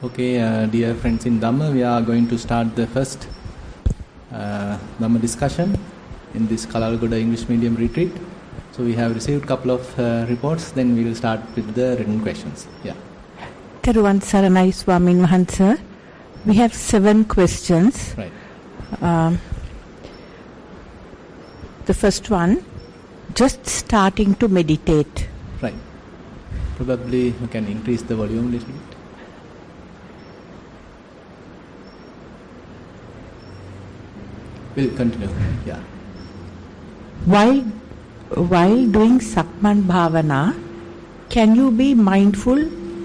Okay, dear friends in Dhamma, we are going to start the first Dhamma discussion in this Kalalgoda English medium retreat. So we have received a couple of reports, then we will start with the written questions. Yeah. Thero Swamin Wahansa, we have 7 questions. Right. The first one, just starting to meditate. Right. Probably you can increase the volume a little bit. We'll continue. Yeah. While doing Sakman Bhavana, can you be mindful?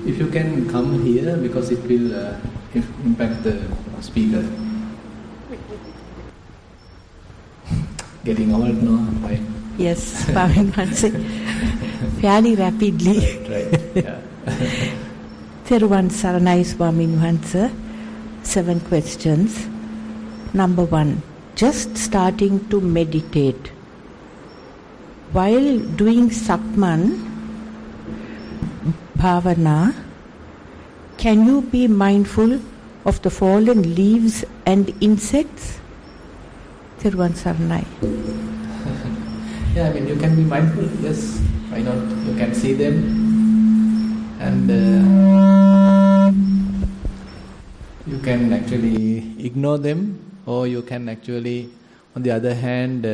If you can come here, because it will impact the speaker. Getting old now, right? Yes, Swamin Wahansa, fairly rapidly. Right. Yeah. Theruvan Saranai Swamin Wahansa, 7 questions. Number 1. Just starting to meditate. While doing Sakman Bhavana, can you be mindful of the fallen leaves and insects? Thiruvan Saranai. Yeah, I mean, you can be mindful, yes, why not? You can see them and you can actually ignore them, or you can actually, on the other hand,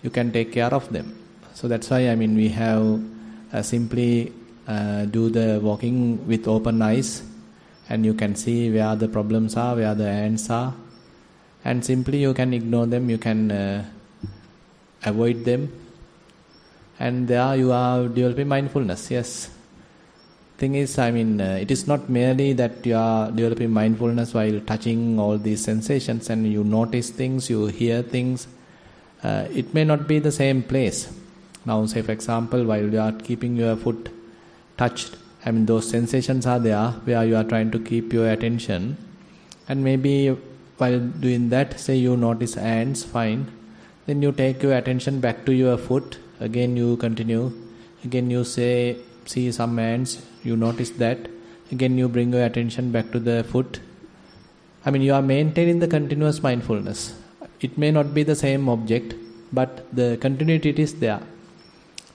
you can take care of them. So that's why, I mean, we have simply do the walking with open eyes, and you can see where the problems are, where the ants are, and simply you can ignore them, you can avoid them, and there you are developing mindfulness. Yes. Thing is, I mean, it is not merely that you are developing mindfulness while touching all these sensations and you notice things, you hear things. It may not be the same place. Now, say for example, while you are keeping your foot touched, I mean, those sensations are there where you are trying to keep your attention, and maybe while doing that, say you notice ants, fine. Then you take your attention back to your foot. Again you continue. Again you see some ants. You notice that. Again you bring your attention back to the foot. I mean, you are maintaining the continuous mindfulness. It may not be the same object, but the continuity is there.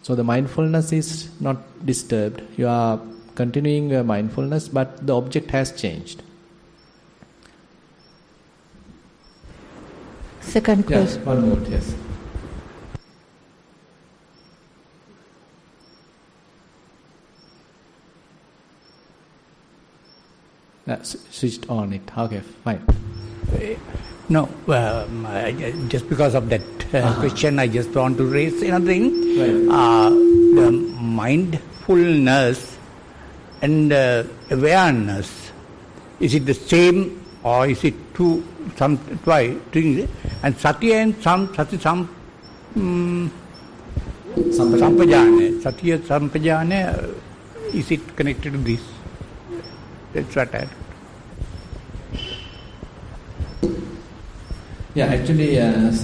So the mindfulness is not disturbed. You are continuing your mindfulness, but the object has changed. Second question. Yes, one more, yes. Switched on it. Okay, fine. No, just because of that question, I just want to raise another thing. Right. The mindfulness and awareness, is it the same, or is it two things? And Satya and Sampajana. Satya Sampajana, is it connected to this? That's what I... Yeah, actually,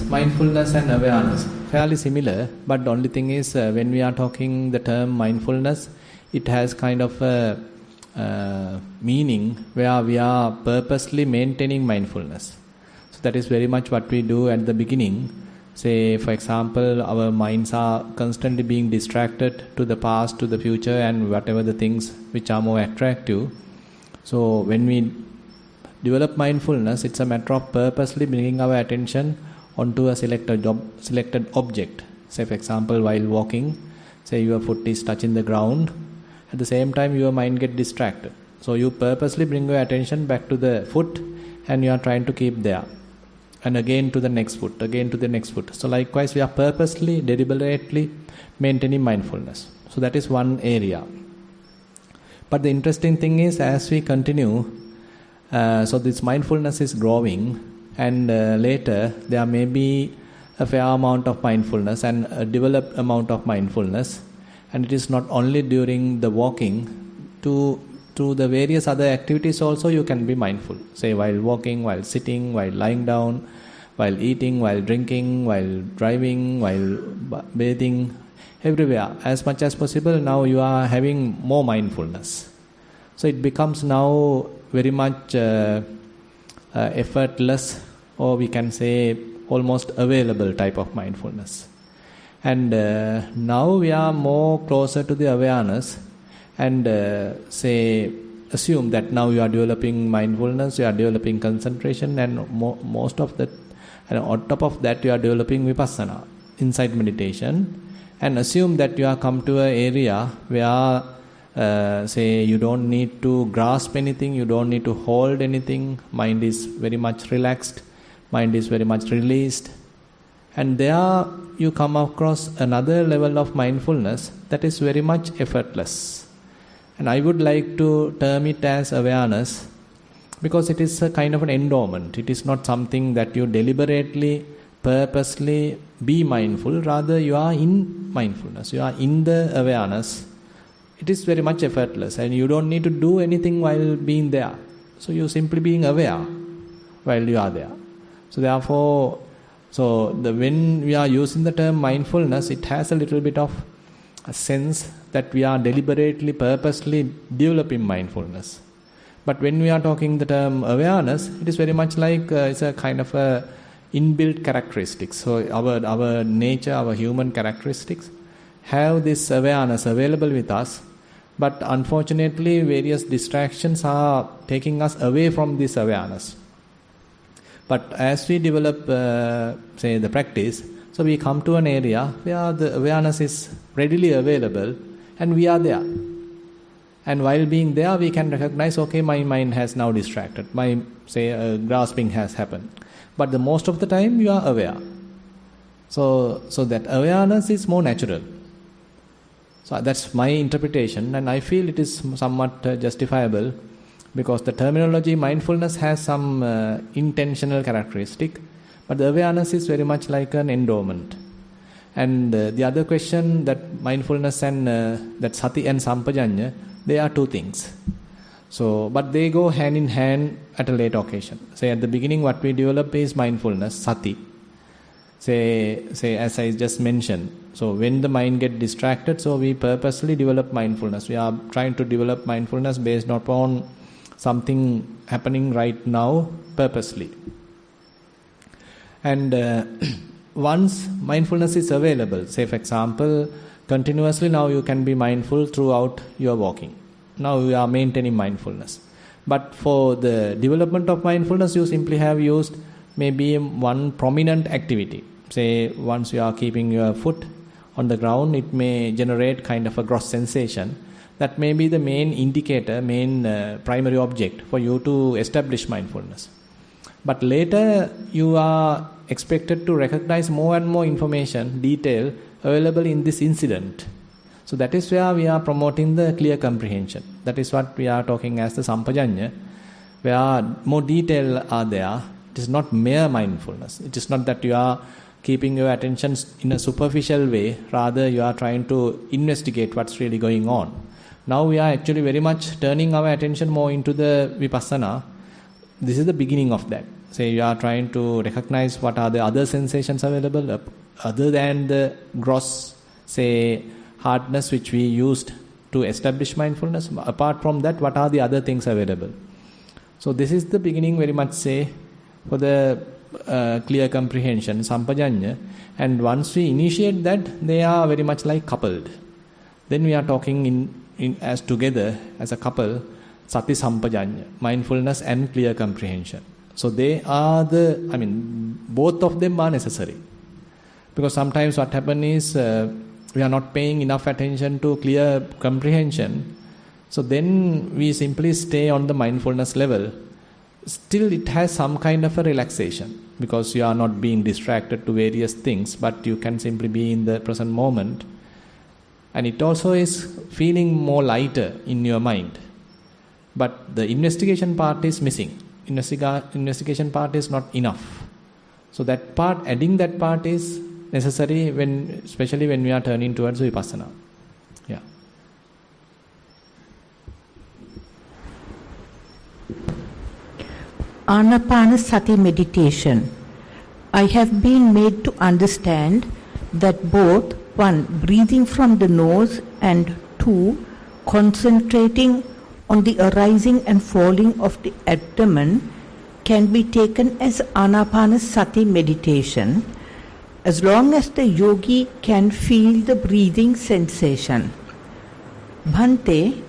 mindfulness and awareness fairly similar, but the only thing is when we are talking the term mindfulness, it has kind of a meaning where we are purposely maintaining mindfulness. So that is very much what we do at the beginning. Say, for example, our minds are constantly being distracted to the past, to the future, and whatever the things which are more attractive. So when we develop mindfulness, it's a matter of purposely bringing our attention onto a selected object. Say for example, while walking, say your foot is touching the ground, at the same time your mind gets distracted. So you purposely bring your attention back to the foot and you are trying to keep there. And again to the next foot, again to the next foot. So likewise we are purposely, deliberately maintaining mindfulness. So that is one area. But the interesting thing is, as we continue, so this mindfulness is growing, and later there may be a fair amount of mindfulness and a developed amount of mindfulness, and it is not only during the walking, to the various other activities also you can be mindful. Say while walking, while sitting, while lying down, while eating, while drinking, while driving, while bathing, everywhere. As much as possible now you are having more mindfulness. So it becomes now very much effortless, or we can say almost available type of mindfulness. And now we are more closer to the awareness, and assume that now you are developing mindfulness, you are developing concentration, and most of that, and on top of that you are developing Vipassana, insight meditation, and assume that you are come to an area where you don't need to grasp anything, you don't need to hold anything, mind is very much relaxed, mind is very much released, and there you come across another level of mindfulness that is very much effortless. And I would like to term it as awareness, because it is a kind of an endowment. It is not something that you deliberately, purposely be mindful, rather you are in mindfulness, you are in the awareness. It is very much effortless, and you don't need to do anything while being there. So you simply being aware while you are there. So therefore, when we are using the term mindfulness, it has a little bit of a sense that we are deliberately, purposely developing mindfulness. But when we are talking the term awareness, it is very much like it's a kind of a inbuilt characteristics. So our nature, our human characteristics have this awareness available with us, but unfortunately various distractions are taking us away from this awareness. But as we develop the practice, so we come to an area where the awareness is readily available and we are there. And while being there, we can recognize, okay, my mind has now distracted, my grasping has happened. But the most of the time you are aware. So that awareness is more natural. So that's my interpretation, and I feel it is somewhat justifiable, because the terminology mindfulness has some intentional characteristic, but the awareness is very much like an endowment. And the other question, that mindfulness and that sati and sampajanya, they are two things. So, but they go hand in hand at a later occasion. Say at the beginning, what we develop is mindfulness, sati. Say as I just mentioned. So when the mind gets distracted, so we purposely develop mindfulness. We are trying to develop mindfulness based upon something happening right now, purposely. And once mindfulness is available, say for example, continuously now you can be mindful throughout your walking. Now you are maintaining mindfulness. But for the development of mindfulness, you simply have used maybe one prominent activity. Say once you are keeping your foot on the ground, it may generate kind of a gross sensation. That may be the main indicator, main primary object for you to establish mindfulness. But later you are expected to recognize more and more information, detail available in this incident. So that is where we are promoting the clear comprehension. That is what we are talking as the sampajanya, where more detail are there. It is not mere mindfulness. It is not that you are keeping your attention in a superficial way, rather you are trying to investigate what's really going on. Now we are actually very much turning our attention more into the Vipassana. This is the beginning of that. Say you are trying to recognize what are the other sensations available, other than the gross, hardness which we used to establish mindfulness. Apart from that, what are the other things available? So this is the beginning very much for the clear comprehension, sampajanya. And once we initiate that, they are very much like coupled. Then we are talking in as together as a couple, sati sampajanya, mindfulness and clear comprehension. So they are both of them are necessary. Because sometimes what happens is we are not paying enough attention to clear comprehension. So then we simply stay on the mindfulness level. Still it has some kind of a relaxation, because you are not being distracted to various things, but you can simply be in the present moment. And it also is feeling more lighter in your mind. But the investigation part is missing. Investigation part is not enough. So that part, adding that part is necessary, especially when we are turning towards Vipassana. Yeah. Anapanasati meditation. I have been made to understand that both, 1, breathing from the nose, and 2, concentrating on the arising and falling of the abdomen can be taken as Anapanasati meditation as long as the yogi can feel the breathing sensation. Bhante,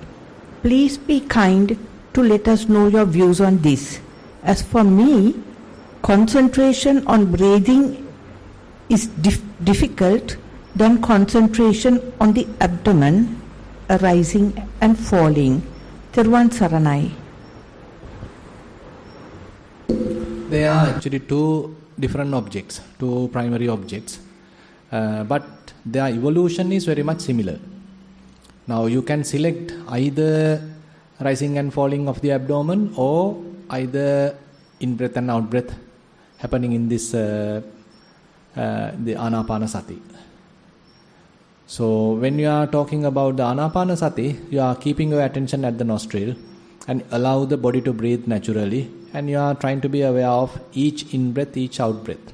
please be kind to let us know your views on this. As for me, concentration on breathing is difficult than concentration on the abdomen arising and falling. Thiruvan Saranai. They are actually two different objects, two primary objects, but their evolution is very much similar. Now you can select either rising and falling of the abdomen or either in-breath and out-breath happening in this the Anapanasati. So when you are talking about the Anapanasati, you are keeping your attention at the nostril and allow the body to breathe naturally, and you are trying to be aware of each in-breath, each out-breath.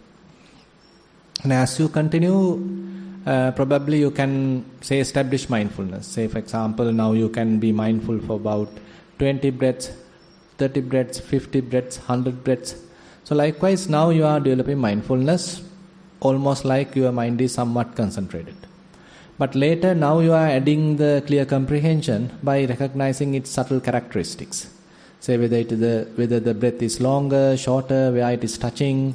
And as you continue, probably you can say establish mindfulness. Say for example, now you can be mindful for about 20 breaths, 30 breaths, 50 breaths, 100 breaths. So likewise, now you are developing mindfulness, almost like your mind is somewhat concentrated. But later, now you are adding the clear comprehension by recognizing its subtle characteristics. Say whether the breath is longer, shorter, where it is touching,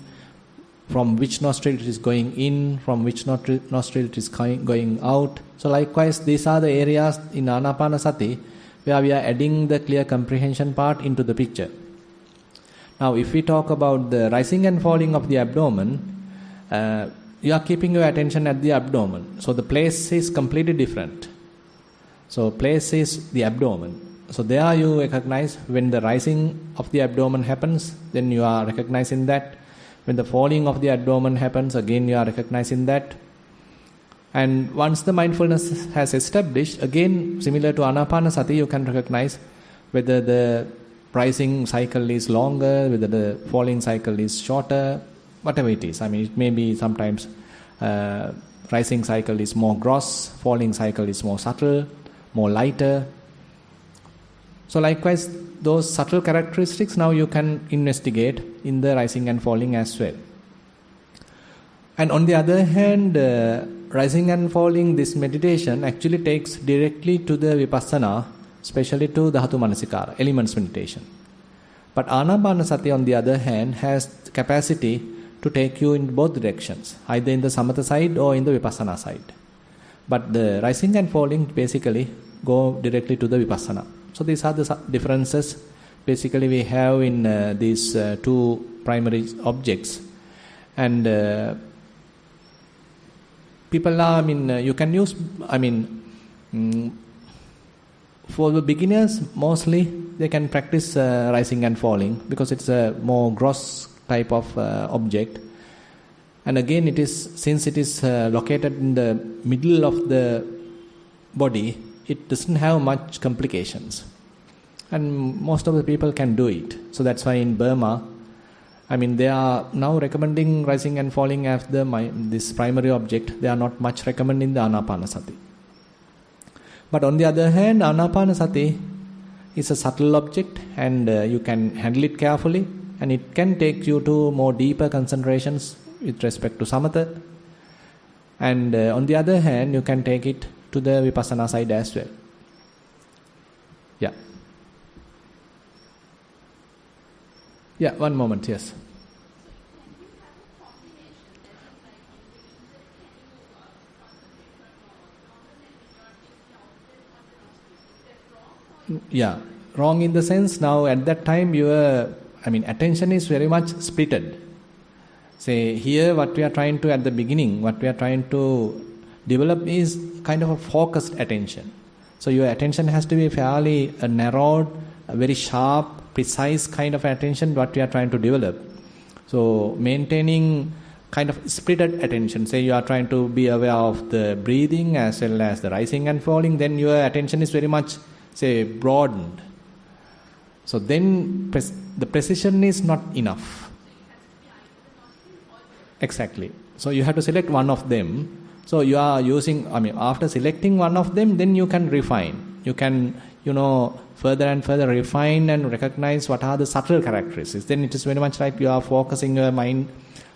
from which nostril it is going in, from which nostril it is going out. So likewise, these are the areas in Anapanasati where we are adding the clear comprehension part into the picture. Now, if we talk about the rising and falling of the abdomen, you are keeping your attention at the abdomen. So the place is completely different. So place is the abdomen. So there you recognize when the rising of the abdomen happens, then you are recognizing that. When the falling of the abdomen happens, again you are recognizing that. And once the mindfulness has established, again similar to Anapanasati, you can recognize whether the rising cycle is longer, whether the falling cycle is shorter, whatever it is. I mean, it may be sometimes rising cycle is more gross, falling cycle is more subtle, more lighter. So likewise, those subtle characteristics now you can investigate in the rising and falling as well. And on the other hand, rising and falling, this meditation actually takes directly to the Vipassana, especially to Dhatu Manasikara, elements meditation. But Anapanasati on the other hand has capacity to take you in both directions, either in the Samatha side or in the Vipassana side. But the rising and falling basically go directly to the Vipassana. So these are the differences basically we have in these two primary objects. And people are, you can use, for the beginners mostly they can practice rising and falling because it's a more gross type of object. And again, since it is located in the middle of the body, it doesn't have much complications. And most of the people can do it. So that's why in Burma, they are now recommending rising and falling as this primary object. They are not much recommending the Anapanasati. But on the other hand, Anapanasati is a subtle object and you can handle it carefully, and it can take you to more deeper concentrations with respect to Samatha. And on the other hand, you can take it to the Vipassana side as well. Yeah. Yeah, one moment, yes. Yeah, wrong in the sense now at that time your attention is very much splitted. Say here what we are trying to at the beginning, what we are trying to develop is kind of a focused attention. So your attention has to be fairly narrowed, a very sharp, precise kind of attention what we are trying to develop. So maintaining kind of splitted attention. Say you are trying to be aware of the breathing as well as the rising and falling, then your attention is very much, say, broadened. So then the precision is not enough. Exactly. So you have to select one of them. So you are using, after selecting one of them, then you can refine. you can, further and further refine and recognize what are the subtle characteristics. Then it is very much like you are focusing your mind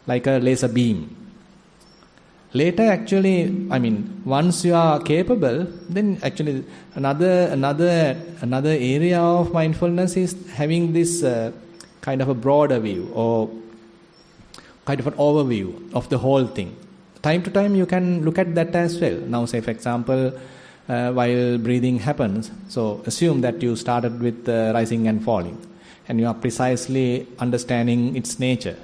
like a laser beam. Later, actually, once you are capable, then actually another area of mindfulness is having this kind of a broader view or kind of an overview of the whole thing. Time to time, you can look at that as well. Now, say for example, while breathing happens, so assume that you started with rising and falling, and you are precisely understanding its nature.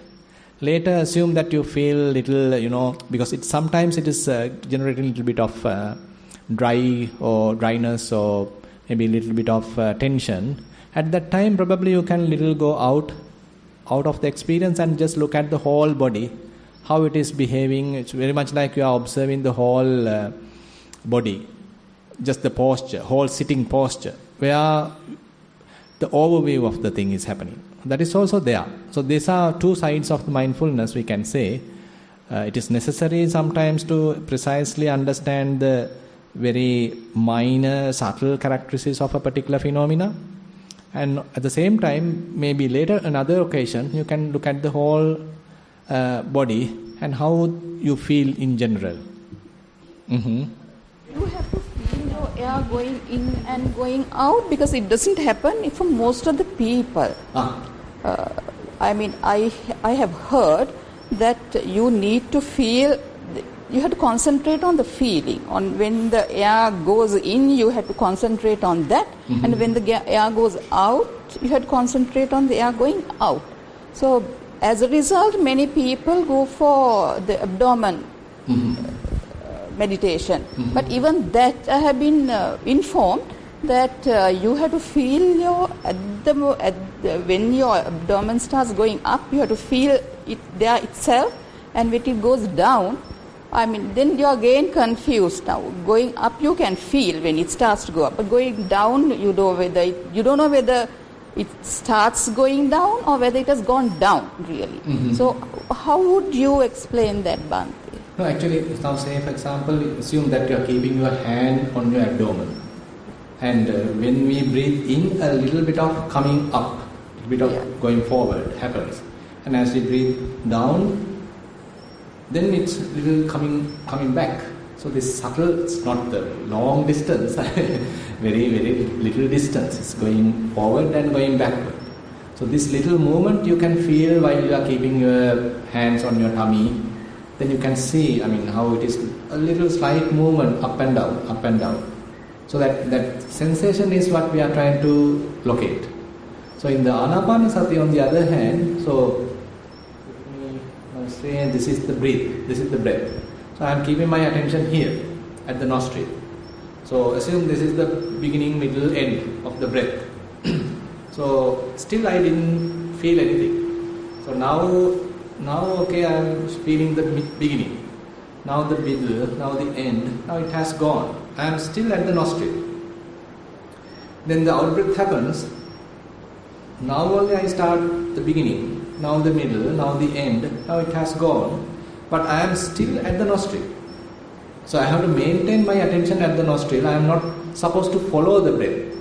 Later, assume that you feel little, because sometimes it is generating a little bit of dryness or maybe a little bit of tension. At that time, probably you can go out of the experience and just look at the whole body, how it is behaving. It's very much like you are observing the whole body, just the posture, whole sitting posture, where the overview of the thing is happening. That is also there. So these are two sides of the mindfulness, we can say. It is necessary sometimes to precisely understand the very minor, subtle characteristics of a particular phenomena. And at the same time, maybe later, another occasion, you can look at the whole body and how you feel in general. Mm-hmm. You have to feel your air going in and going out, because it doesn't happen for most of the people. I have heard that you need to feel, you have to concentrate on the feeling. On when the air goes in, you have to concentrate on that. Mm-hmm. And when the air goes out, you have to concentrate on the air going out. So as a result, many people go for the abdomen meditation. Mm-hmm. But even that, I have been informed that you have to feel when your abdomen starts going up, you have to feel it there itself, and when it goes down, then you are again confused. Now going up you can feel when it starts to go up, but going down you don't know whether it starts going down or whether it has gone down really. Mm-hmm. So how would you explain that, Bhante? No, actually, now say for example, assume that you are keeping your hand on your abdomen. And when we breathe in, a little bit of coming up, a bit of going forward happens. And as we breathe down, then it's little coming back. So this subtle, it's not the long distance, very, very little distance. It's going forward and going backward. So this little movement you can feel while you are keeping your hands on your tummy. Then you can see, how it is a little slight movement up and down, up and down. So that sensation is what we are trying to locate. So in the Anapanasati, on the other hand, so let me say this is the breath. So I am keeping my attention here at the nostril. So assume this is the beginning, middle, end of the breath. So still I didn't feel anything. So now okay, I am feeling the beginning. Now the middle, now the end, now it has gone. I am still at the nostril. Then the out-breath happens. Now only I start the beginning, now the middle, now the end, now it has gone. But I am still at the nostril. So I have to maintain my attention at the nostril. I am not supposed to follow the breath.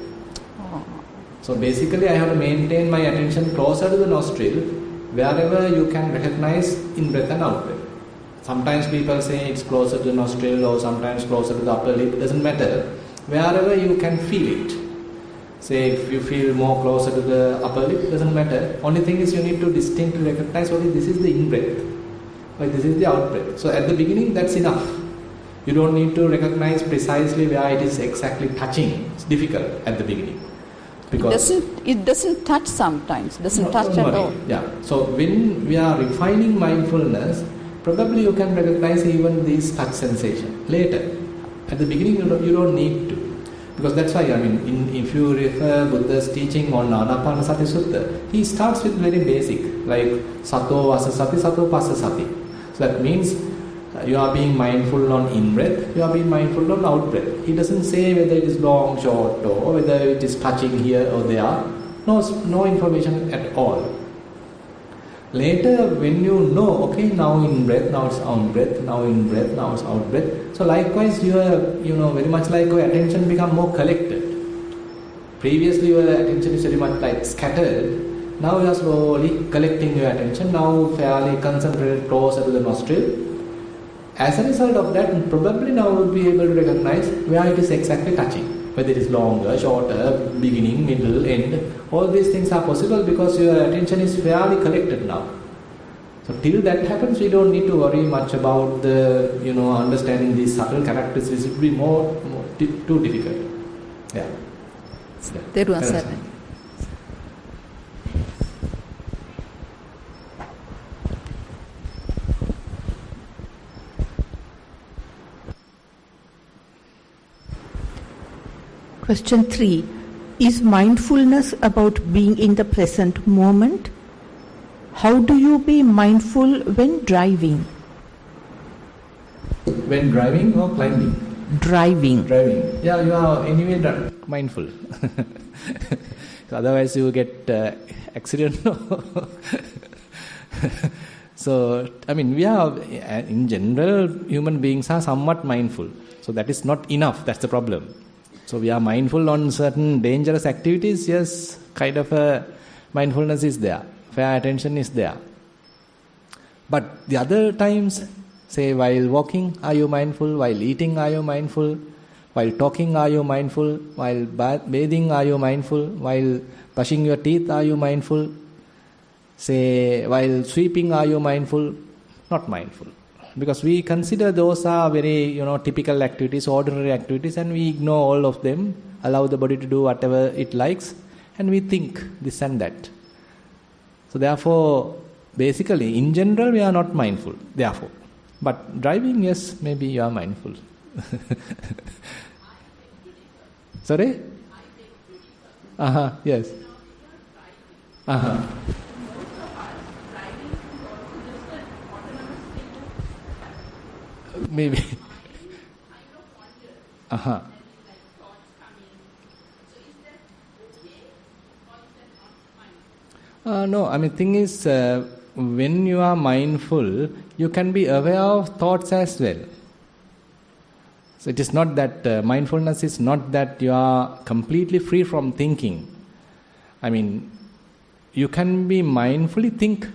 So basically I have to maintain my attention closer to the nostril, wherever you can recognize in-breath and out-breath. Sometimes people say it's closer to the nostril or sometimes closer to the upper lip. It doesn't matter. Wherever you can feel it. Say if you feel more closer to the upper lip, it doesn't matter. Only thing is you need to distinctly recognize only this is the in-breath, or this is the out-breath. So at the beginning that's enough. You don't need to recognize precisely where it is exactly touching. It's difficult at the beginning. Because it doesn't touch sometimes. Doesn't touch at all. Yeah. So when we are refining mindfulness, probably you can recognize even this touch sensation later. At the beginning, you don't need to. Because that's why, if you refer Buddha's teaching on Anapanasati Sutta, he starts with very basic, like Sato Vasa Sati, Sato Passa Sati. So that means you are being mindful on in-breath, you are being mindful on out-breath. He doesn't say whether it is long, short, or whether it is touching here or there. No information at all. Later, when you know, okay, now in-breath, now it's out-breath, now in-breath, now it's out-breath. So likewise, you are, very much like your attention become more collected. Previously your attention is very much like scattered. Now you are slowly collecting your attention, now fairly concentrated closer to the nostril. As a result of that, probably now you will be able to recognize where it is exactly touching. Whether it is longer, shorter, beginning, middle, end. All these things are possible because your attention is fairly collected now. So till that happens, we don't need to worry much about the, understanding these subtle characteristics. It will be more too difficult. Yeah. Thero sir. Question 3. Is mindfulness about being in the present moment? How do you be mindful when driving? When driving or climbing? Driving. Yeah, you are anyway mindful. So otherwise you get accident. So, we are, in general, human beings are somewhat mindful. So that is not enough, that's the problem. So we are mindful on certain dangerous activities, yes, kind of a mindfulness is there, fair attention is there. But the other times, say while walking, are you mindful? While eating, are you mindful? While talking, are you mindful? While bathing, are you mindful? While brushing your teeth, are you mindful? Say while sweeping, are you mindful? Not mindful. Because we consider those are very, typical activities, ordinary activities, and we ignore all of them, allow the body to do whatever it likes, and we think this and that. So therefore, basically, in general, we are not mindful, therefore. But driving, yes, maybe you are mindful. Sorry? Yes. Maybe. No, thing is, when you are mindful, you can be aware of thoughts as well. So it is not that, mindfulness is not that you are completely free from thinking. You can be mindfully think.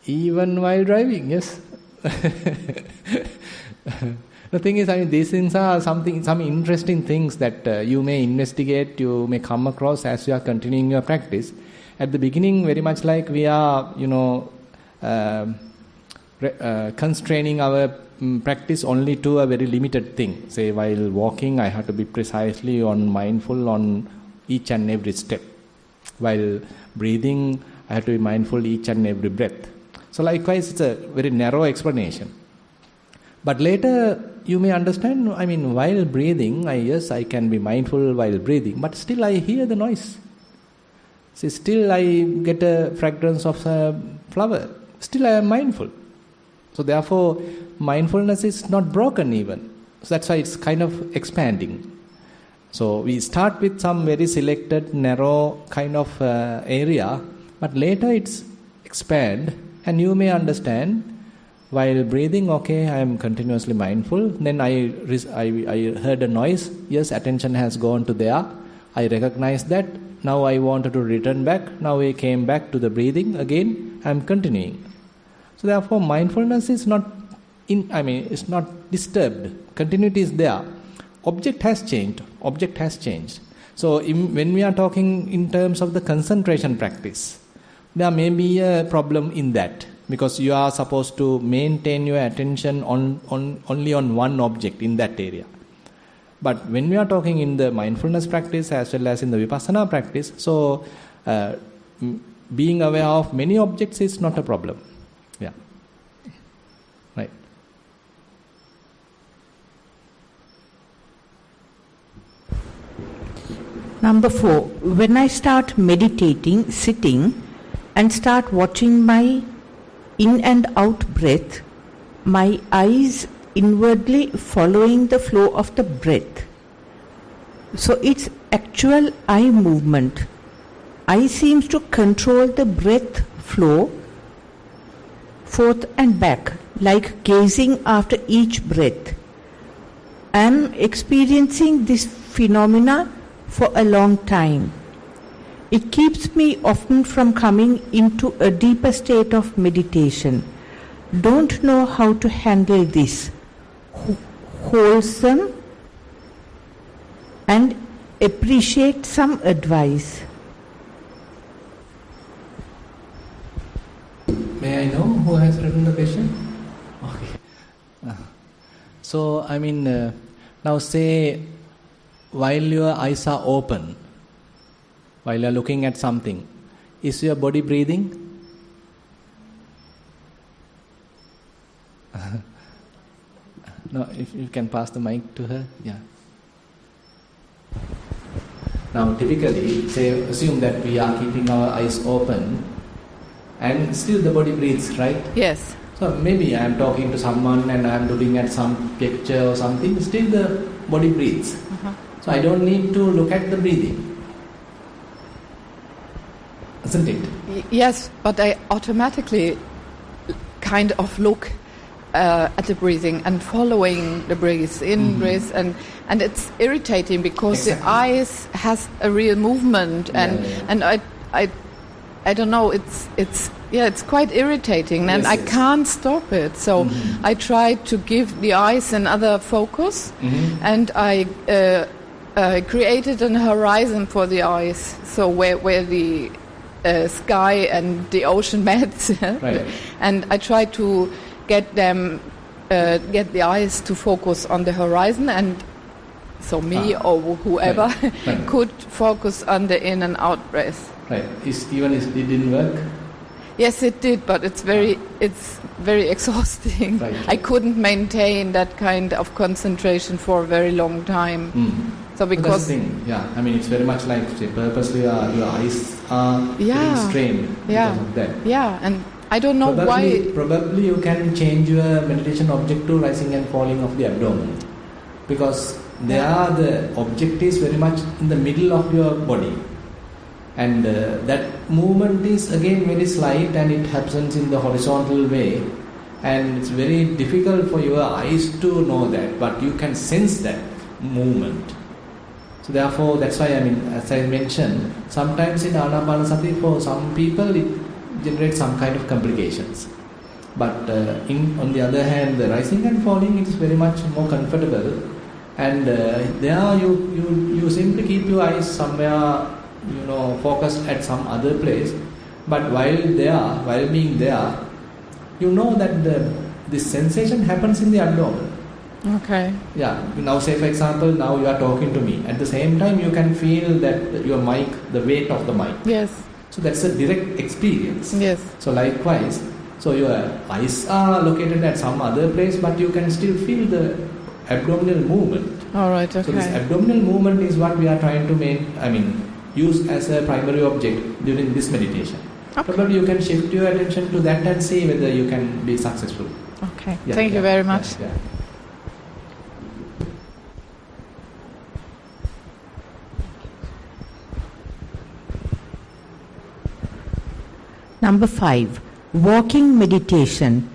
Even while driving, yes. The thing is, these things are some interesting things that you may investigate, you may come across as you are continuing your practice. At the beginning, very much like we are, constraining our practice only to a very limited thing. Say, while walking, I have to be precisely mindful on each and every step. While breathing, I have to be mindful each and every breath. So likewise, it's a very narrow explanation. But later, you may understand, while breathing, I can be mindful while breathing, but still I hear the noise. See, still I get a fragrance of a flower. Still I am mindful. So therefore, mindfulness is not broken even. So that's why it's kind of expanding. So we start with some very selected, narrow kind of area, but later it's expand. And you may understand, while breathing, okay, I am continuously mindful. Then I heard a noise. Yes, attention has gone to there. I recognize that. Now I wanted to return back. Now I came back to the breathing again. I am continuing. So therefore, mindfulness is not it's not disturbed. Continuity is there. Object has changed. So when we are talking in terms of the concentration practice, there may be a problem in that, because you are supposed to maintain your attention only on one object in that area. But when we are talking in the mindfulness practice as well as in the Vipassana practice, so being aware of many objects is not a problem. Yeah. Right. Number 4. When I start meditating, sitting, and start watching my in and out breath, my eyes inwardly following the flow of the breath. So it's actual eye movement. Eye seems to control the breath flow forth and back, like gazing after each breath. am experiencing this phenomena for a long time. It keeps me often from coming into a deeper state of meditation. Don't know how to handle this. Wholesome and appreciate some advice. May I know who has written the question? Okay. So, now say, while your eyes are open, while you are looking at something, is your body breathing? No, if you can pass the mic to her. Yeah. Now, typically, say, assume that we are keeping our eyes open and still the body breathes, right? Yes. So maybe I am talking to someone and I am looking at some picture or something, still the body breathes. Uh-huh. So I don't need to look at the breathing. Isn't it? Yes, but I automatically kind of look at the breathing and following the breath, in breath, and it's irritating because the eyes has a real movement, and I don't know, it's quite irritating, and I can't stop it. So I try to give the eyes another focus, and I created an horizon for the eyes, so where the sky and the ocean met, right. And I try to get the eyes to focus on the horizon, and so me or whoever could focus on the in and out breath. Right. Even if it didn't work? Yes, it did, but it's very exhausting. Right. I couldn't maintain that kind of concentration for a very long time. So because that's the thing, it's very much like, say, purposely your eyes are getting strained because of that. Yeah, and I don't know why. Probably you can change your meditation object to rising and falling of the abdomen, because the object is very much in the middle of your body, and that movement is again very slight and it happens in the horizontal way, and it's very difficult for your eyes to know that, but you can sense that movement. So therefore, that's why, as I mentioned, sometimes in Anapanasati, for some people it generates some kind of complications. But on the other hand, the rising and falling, it is very much more comfortable. And there you simply keep your eyes somewhere, focused at some other place. But while being there, you know that this sensation happens in the abdomen. Okay. Yeah. Now say, for example, now you are talking to me. At the same time, you can feel that your mic, the weight of the mic. Yes. So that's a direct experience. Yes. So likewise, so your eyes are located at some other place, but you can still feel the abdominal movement. All right. Okay. So this abdominal movement is what we are trying to use as a primary object during this meditation. Okay. Probably you can shift your attention to that and see whether you can be successful. Okay. Thank you very much. Yeah. Number 5, walking meditation.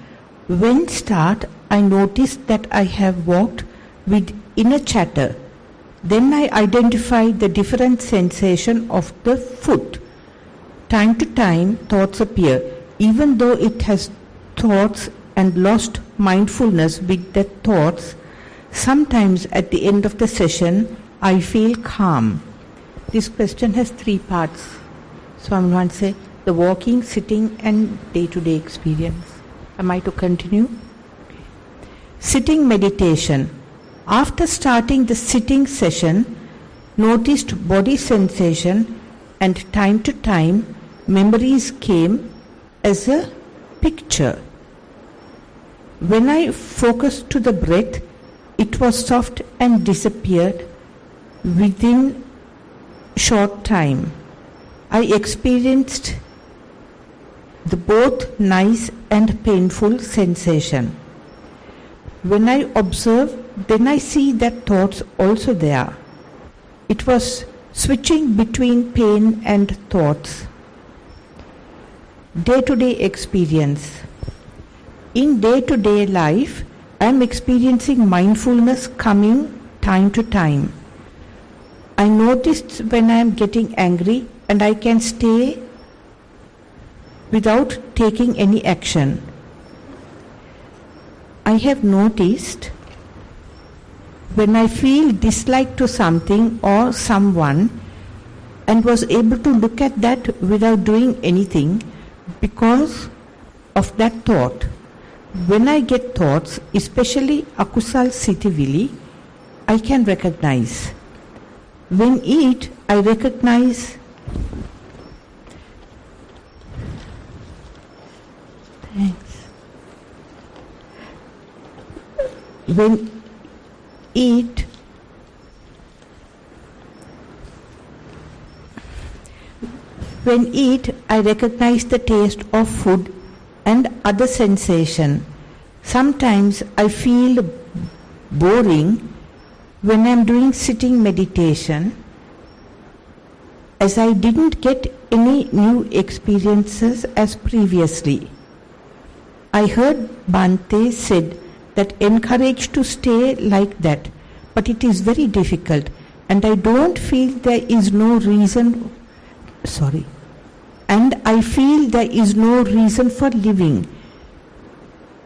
When start, I noticed that I have walked with inner chatter. Then I identify the different sensation of the foot. Time to time, thoughts appear, even though it has thoughts and lost mindfulness with the thoughts. Sometimes at the end of the session, I feel calm. This question has 3 parts. So I'm going to say, the walking, sitting and day-to-day experience. Am I to continue? Okay. Sitting meditation. After starting the sitting session, noticed body sensation, and time to time memories came as a picture. When I focused to the breath, it was soft and disappeared within short time. I experienced the both nice and painful sensation. When I observe, then I see that thoughts also there. It was switching between pain and thoughts. Day-to-day experience. In day-to-day life, I am experiencing mindfulness coming time to time. I noticed when I am getting angry and I can stay without taking any action. I have noticed when I feel dislike to something or someone and was able to look at that without doing anything because of that thought. When I get thoughts, especially akusal sitivili, I can recognize. When eat, I recognize. Thanks. When eat, I recognize the taste of food and other sensation. Sometimes I feel boring when I am doing sitting meditation, as I didn't get any new experiences as previously. I heard Bhante said that encouraged to stay like that, but it is very difficult, and I don't feel there is no reason. And I feel there is no reason for living.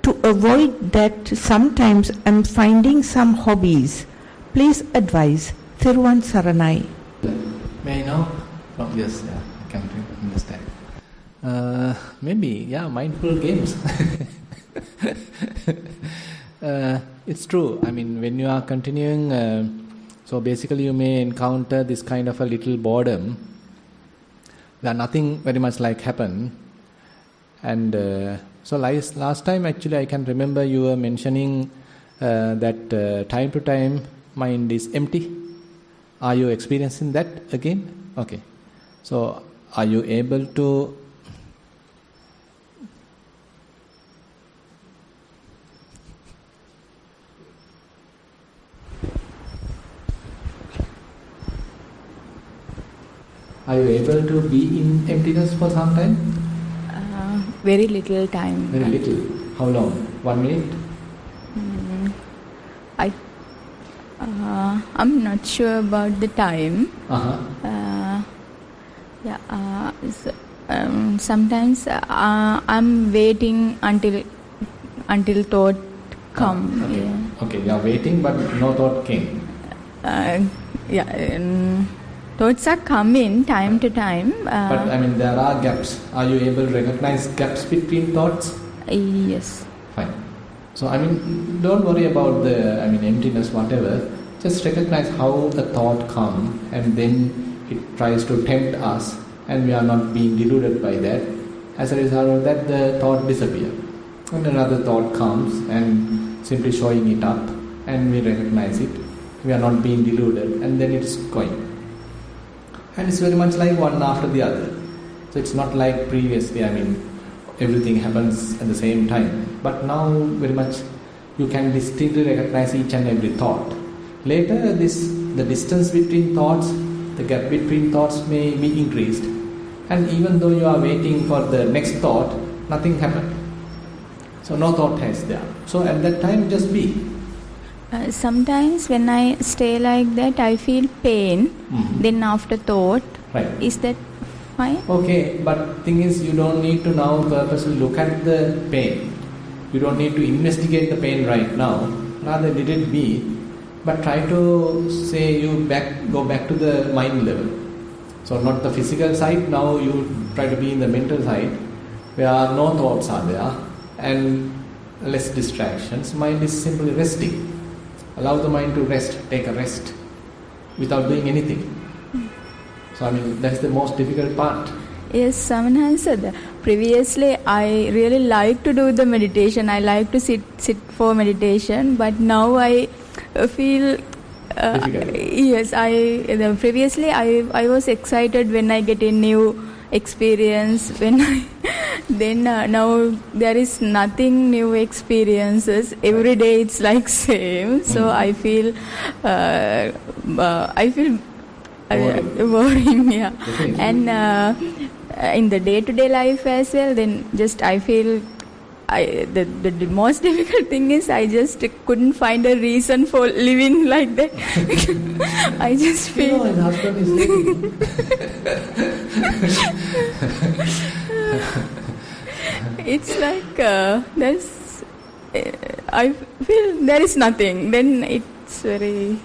To avoid that, sometimes I am finding some hobbies. Please advise. Thero Saranai. May I know? Oh, yes, yeah, I can understand. Maybe, mindful games. It's true. I mean, when you are continuing, so basically you may encounter this kind of a little boredom where nothing very much like happen. And so last time actually I can remember you were mentioning that time to time mind is empty. Are you experiencing that again? Okay. So are you able to be in emptiness for some time? Very little time. Very little. How long? 1 minute? I'm not sure about the time. Sometimes I'm waiting until thought come. Okay. Okay, you are waiting, but no thought came. Thoughts are coming time to time. But I mean, there are gaps. Are you able to recognize gaps between thoughts? Yes. Fine. So I mean, don't worry about the emptiness, whatever. Just recognize how the thought comes, and then it tries to tempt us, and we are not being deluded by that. As a result of that, the thought disappears. And another thought comes and simply showing it up, and we recognize it. We are not being deluded, and then it's going. And it's very much like one after the other. So it's not like previously, everything happens at the same time. But now very much you can distinctly recognize each and every thought. Later the distance between thoughts, the gap between thoughts may be increased. And even though you are waiting for the next thought, nothing happened. So no thought has there. So at that time just be. Sometimes when I stay like that, I feel pain. Then after thought, right. Is that fine? Okay, but thing is, you don't need to now purposely look at the pain. You don't need to investigate the pain right now. Rather, let it be. But try to say go back to the mind level. So not the physical side. Now you try to be in the mental side, where no thoughts are there and less distractions. Mind is simply resting. Allow the mind to rest, take a rest without doing anything. So that's the most difficult part. Yes, someone has said that. Previously I really like to do the meditation. I like to sit for meditation, but now I feel difficult. Yes, previously I was excited when I get a new experience. Then now there is nothing new experiences. Every day it's like same. So I feel boring. Yeah. And in the day-to-day life as well, then just I feel the most difficult thing is I just couldn't find a reason for living like that. I just feel. His husband is living. It's like I feel there is nothing. Then it's very.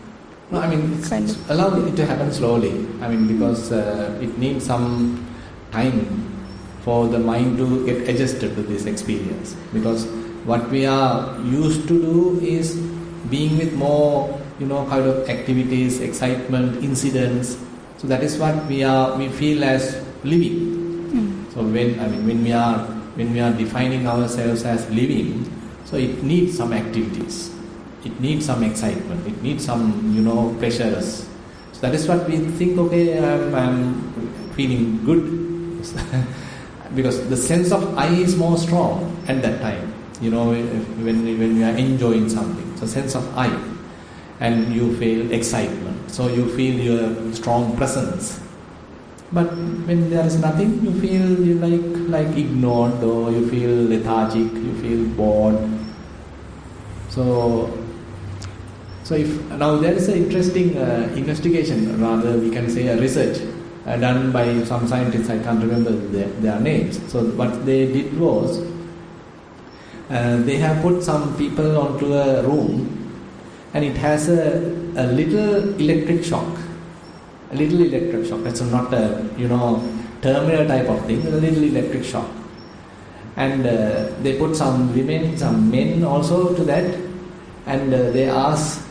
No, I mean, allow it to happen slowly. I mean, because it needs some time for the mind to get adjusted to this experience. Because what we are used to do is being with more, kind of activities, excitement, incidents. So that is what we feel as living. So when we are defining ourselves as living, so it needs some activities. It needs some excitement. It needs some, pressures. So that is what we think, okay, I'm feeling good. Because the sense of I is more strong at that time. When we are enjoying something. So sense of I. And you feel excitement. So you feel your strong presence. But when there is nothing, you feel you like ignored, or you feel lethargic, you feel bored. So if now there is an interesting investigation, rather we can say a research done by some scientists, I can't remember their names. So what they did was, they have put some people onto a room, and it has a little electric shock. A little electric shock. That's not a terminal type of thing. A little electric shock. And they put some women, some men also to that, and they ask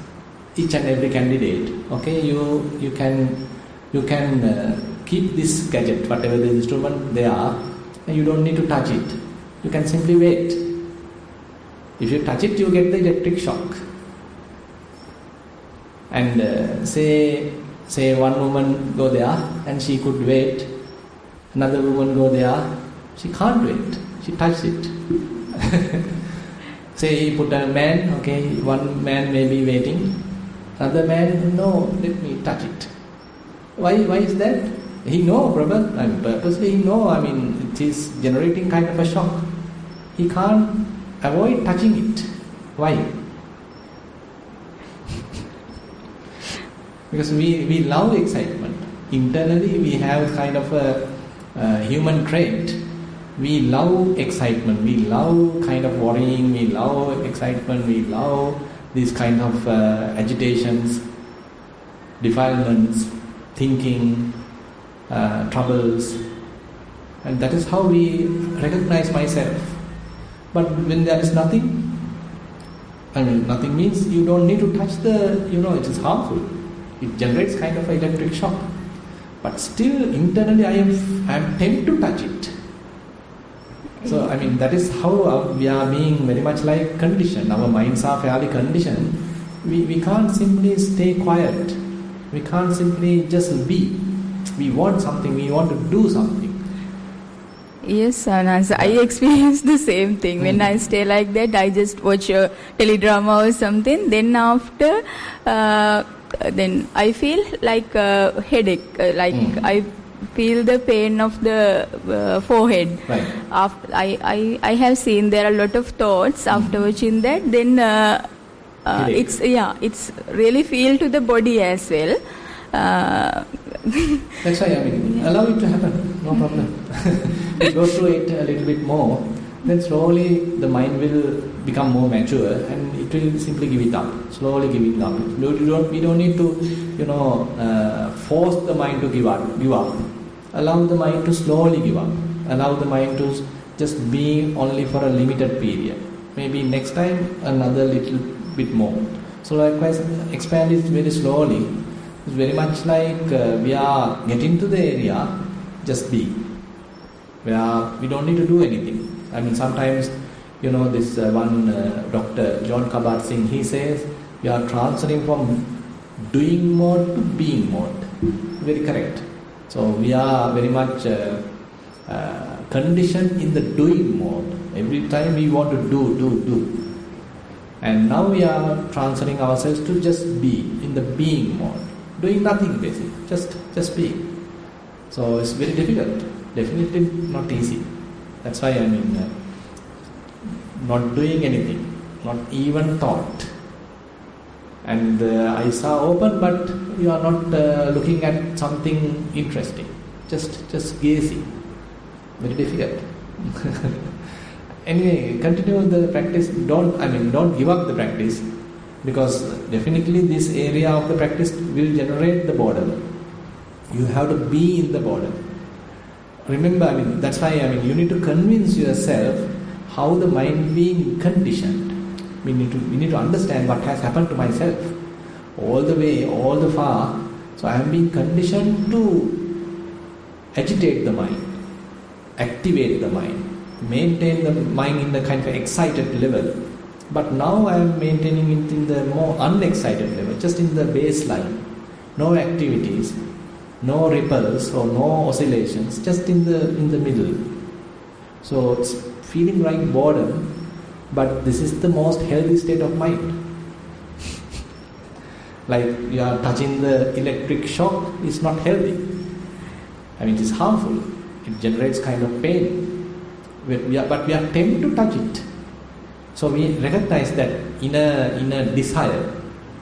each and every candidate, okay, you can keep this gadget, whatever the instrument they are, and you don't need to touch it. You can simply wait. If you touch it, you get the electric shock. And say one woman go there and she could wait. Another woman go there, she can't wait. She touched it. Say he put a man, okay, one man may be waiting. Another man, no, let me touch it. Why is that? He know, purposely he know, it is generating kind of a shock. He can't avoid touching it. Why? Because we love excitement. Internally we have kind of a human trait. We love excitement, we love kind of worrying, we love excitement, we love these kind of agitations, defilements, thinking, troubles. And that is how we recognize myself. But when there is nothing, nothing means you don't need to touch it is harmful. It generates kind of electric shock. But still internally I am tempted to touch it. So that is how we are being very much like conditioned. Our minds are fairly conditioned. We can't simply stay quiet. We can't simply just be. We want something, we want to do something. Yes, Anas, I experience the same thing. When I stay like that, I just watch a teledrama or something. Then after, then I feel like a headache. I feel the pain of the forehead. Right. After I have seen there are a lot of thoughts after watching that. Then it's really feel to the body as well. That's why allow it to happen, no problem. We go through it a little bit more, then slowly the mind will become more mature and it will simply give it up, slowly give it up. We don't need to force the mind to give up. Allow the mind to slowly give up. Allow the mind to just be only for a limited period. Maybe next time another little bit more. So likewise expand it very slowly. It's very much like we are getting to the area, just be. We don't need to do anything. Sometimes, this one Dr. John Kabat-Zinn, he says, we are transferring from doing mode to being mode. Very correct. So we are very much conditioned in the doing mode. Every time we want to do. And now we are transferring ourselves to just be, in the being mode. Doing nothing basically, just be. So it's very difficult, definitely not easy. That's why not doing anything, not even thought. And the eyes are open, but you are not looking at something interesting. Just gazing. Very difficult. Anyway, continue the practice. Don't give up the practice, because definitely this area of the practice will generate the boredom. You have to be in the boredom. Remember, that's why you need to convince yourself how the mind being conditioned. We need to understand what has happened to myself all the way, all the far. So I am being conditioned to agitate the mind, activate the mind, maintain the mind in the kind of excited level. But now I am maintaining it in the more unexcited level, just in the baseline. No activities, no ripples or no oscillations, just in the middle. So it's feeling like boredom, but this is the most healthy state of mind. Like you are touching the electric shock, is not healthy. It is harmful. It generates kind of pain. But we are tempted to touch it. So we recognize that inner desire,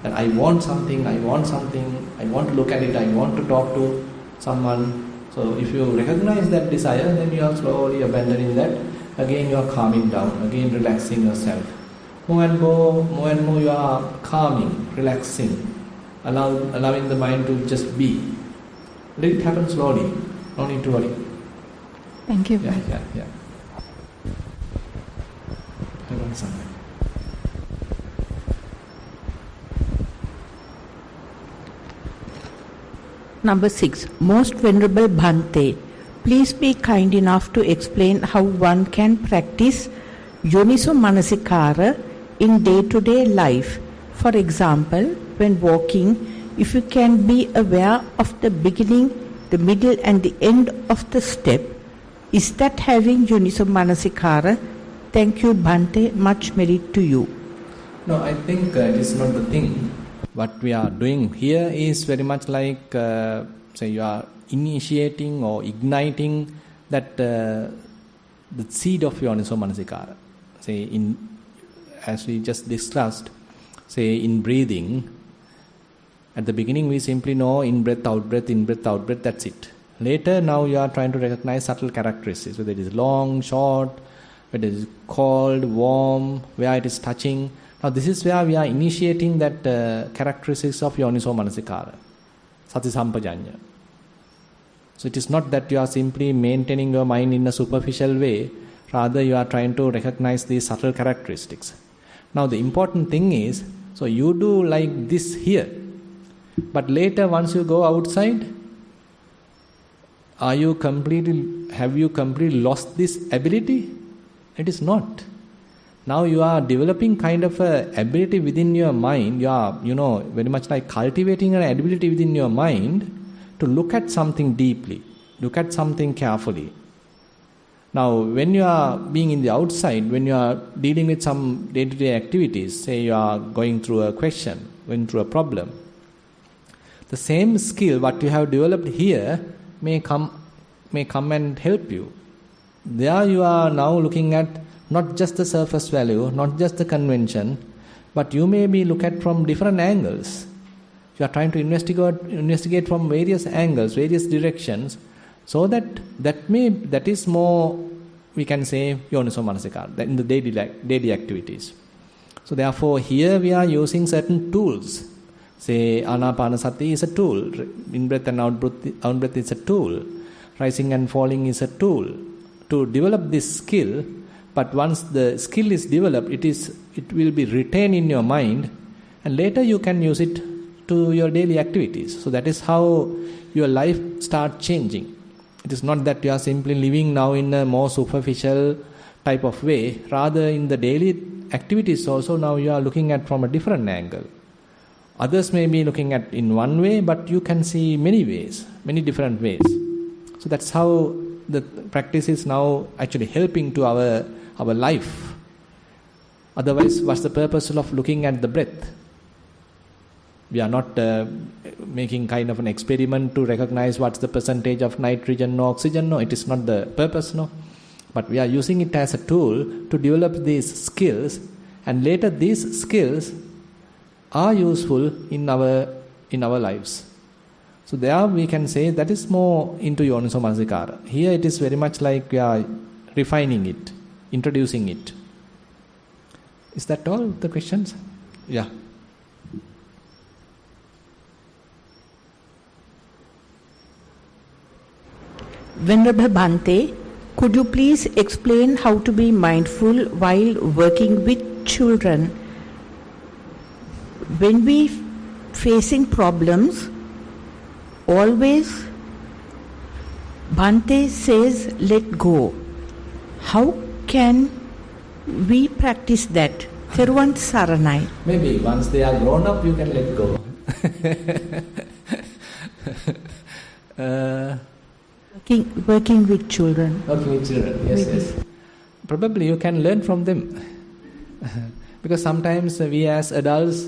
that I want something, I want to look at it, I want to talk to someone. So if you recognize that desire, then you are slowly abandoning that. Again you are calming down, again relaxing yourself. More and more you are calming, relaxing, allowing the mind to just be. Let it happen slowly, no need to worry. Thank you. Yeah. Number 6. Most Venerable Bhante, please be kind enough to explain how one can practice Yoniso Manasikara in day-to-day life. For example, when walking, if you can be aware of the beginning, the middle and the end of the step, is that having Yoniso Manasikara? Thank you, Bhante. Much merit to you. No, I think it is not the thing. What we are doing here is very much like, say you are initiating or igniting that the seed of Yoniso Manasikara. Say as we just discussed, say in breathing, at the beginning we simply know in breath, out breath, that's it. Later now you are trying to recognize subtle characteristics, whether it is long, short, whether it is cold, warm, where it is touching. Now this is where we are initiating that characteristics of Yoniso Manasikara, Sati Sampajanya. So it is not that you are simply maintaining your mind in a superficial way, rather you are trying to recognize these subtle characteristics. Now the important thing is, so you do like this here, but later once you go outside, have you completely lost this ability? It is not. Now you are developing kind of a ability within your mind. You are, very much like cultivating an ability within your mind to look at something deeply, look at something carefully. Now, when you are being in the outside, when you are dealing with some day-to-day activities, say you are going through a question, going through a problem, the same skill what you have developed here may come and help you. There you are now looking at not just the surface value, not just the convention, but you may be look at from different angles. You are trying to investigate from various angles, various directions, so that is more, we can say, Yoniso Manasikara, in the daily activities. So therefore here we are using certain tools. Say Anapanasati is a tool, in-breath and out-breath is a tool, rising and falling is a tool to develop this skill. But once the skill is developed, it will be retained in your mind, and later you can use it to your daily activities. So that is how your life starts changing. It is not that you are simply living now in a more superficial type of way. Rather, in the daily activities also now you are looking at from a different angle. Others may be looking at in one way, but you can see many ways, many different ways. So that's how the practice is now actually helping to our life. Otherwise, what's the purpose of looking at the breath? We are not making kind of an experiment to recognize what's the percentage of nitrogen or oxygen. No, it is not the purpose. No, But we are using it as a tool to develop these skills, and later these skills are useful in our lives. So there we can say that is more into Yoniso Manasikara. Here it is very much like we are refining it, introducing it. Is that all the questions? Yeah. Venerable Bhante, could you please explain how to be mindful while working with children? When we facing problems, always Bhante says let go. How can we practice that? Theruvan Saranai. Maybe once they are grown up, you can let go. Working with children. Working with children, yes. Probably you can learn from them. Because sometimes we as adults,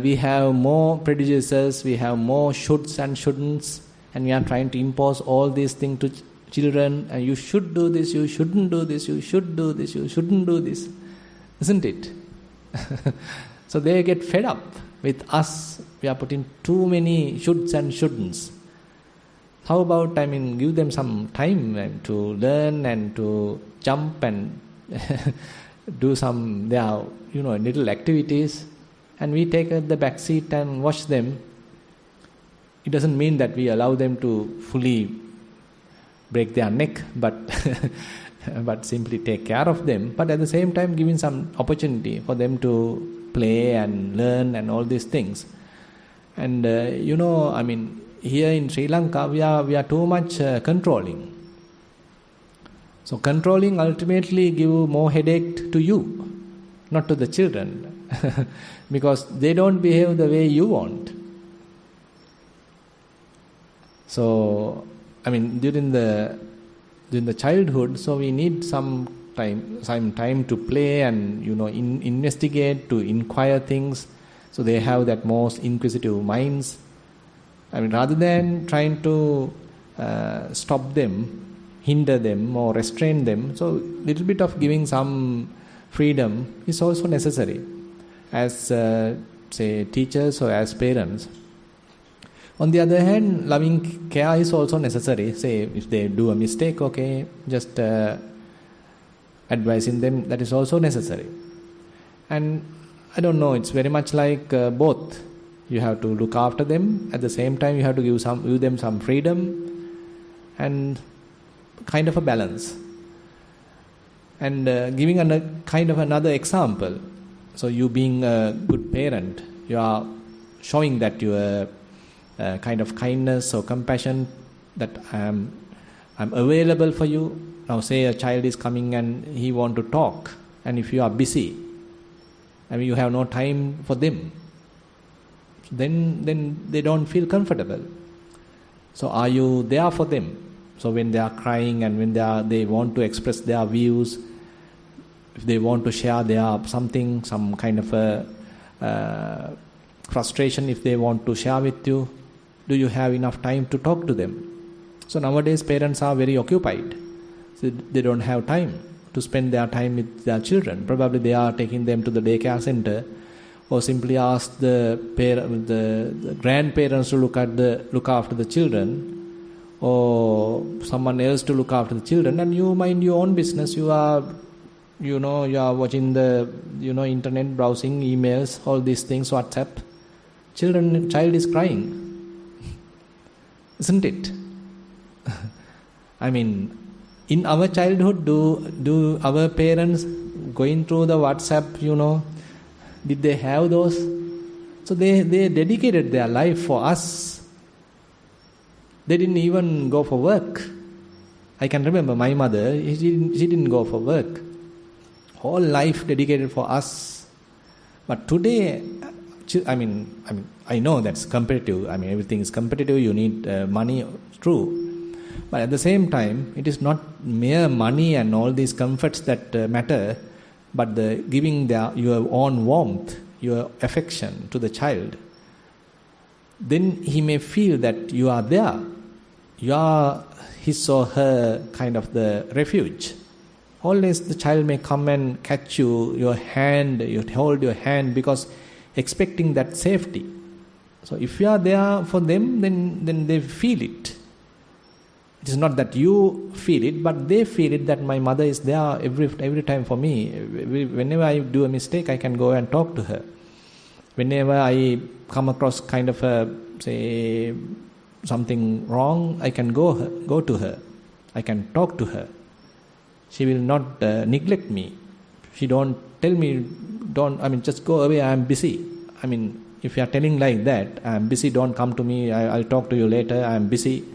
we have more prejudices, we have more shoulds and shouldn'ts, and we are trying to impose all these things to children. You should do this, you shouldn't do this, you should do this, you shouldn't do this. Isn't it? So they get fed up with us. We are putting too many shoulds and shouldn'ts. How about, give them some time to learn and to jump and do some, little activities, and we take the back seat and watch them. It doesn't mean that we allow them to fully break their neck, but simply take care of them. But at the same time, giving some opportunity for them to play and learn and all these things. And here in Sri Lanka, we are too much controlling. So controlling ultimately give more headache to you, not to the children, because they don't behave the way you want. So, during the childhood, so we need some time to play and investigate, to inquire things. So they have that most inquisitive minds. Rather than trying to stop them, hinder them or restrain them, so little bit of giving some freedom is also necessary as say teachers or as parents. On the other hand, loving care is also necessary. Say if they do a mistake, okay, just advising them, that is also necessary. And I don't know, it's very much like both. You have to look after them, at the same time you have to give them some freedom and kind of a balance. And giving another example. So you being a good parent, you are showing that you are kind of kindness or compassion, that I'm available for you. Now say a child is coming and he want to talk, and if you are busy, you have no time for them, then they don't feel comfortable. So are you there for them? So when they are crying and when they want to express their views, if they want to share some kind of a frustration, if they want to share with you, do you have enough time to talk to them? So nowadays parents are very occupied. So they don't have time to spend their time with their children. Probably they are taking them to the daycare center, or simply ask the grandparents to look after the children, or someone else to look after the children, and you mind your own business. You are watching the internet, browsing emails, all these things, WhatsApp. Child is crying, isn't it? In our childhood, do our parents going through the WhatsApp, did they have those? So they dedicated their life for us. They didn't even go for work. I can remember my mother, she didn't go for work. Whole life dedicated for us. But today, I know that's competitive. Everything is competitive. You need money, true. But at the same time, it is not mere money and all these comforts that matter, but giving your own warmth, your affection to the child. Then he may feel that you are there. You are his or her kind of the refuge. Always the child may come and catch your hand, you hold your hand because expecting that safety. So if you are there for them, then they feel it. It is not that you feel it, but they feel it that my mother is there every time for me. Whenever I do a mistake, I can go and talk to her. Whenever I come across kind of say something wrong, I can go to her. I can talk to her. She will not neglect me. She don't tell me, just go away, I am busy. If you are telling like that, I am busy, don't come to me, I'll talk to you later, I am busy.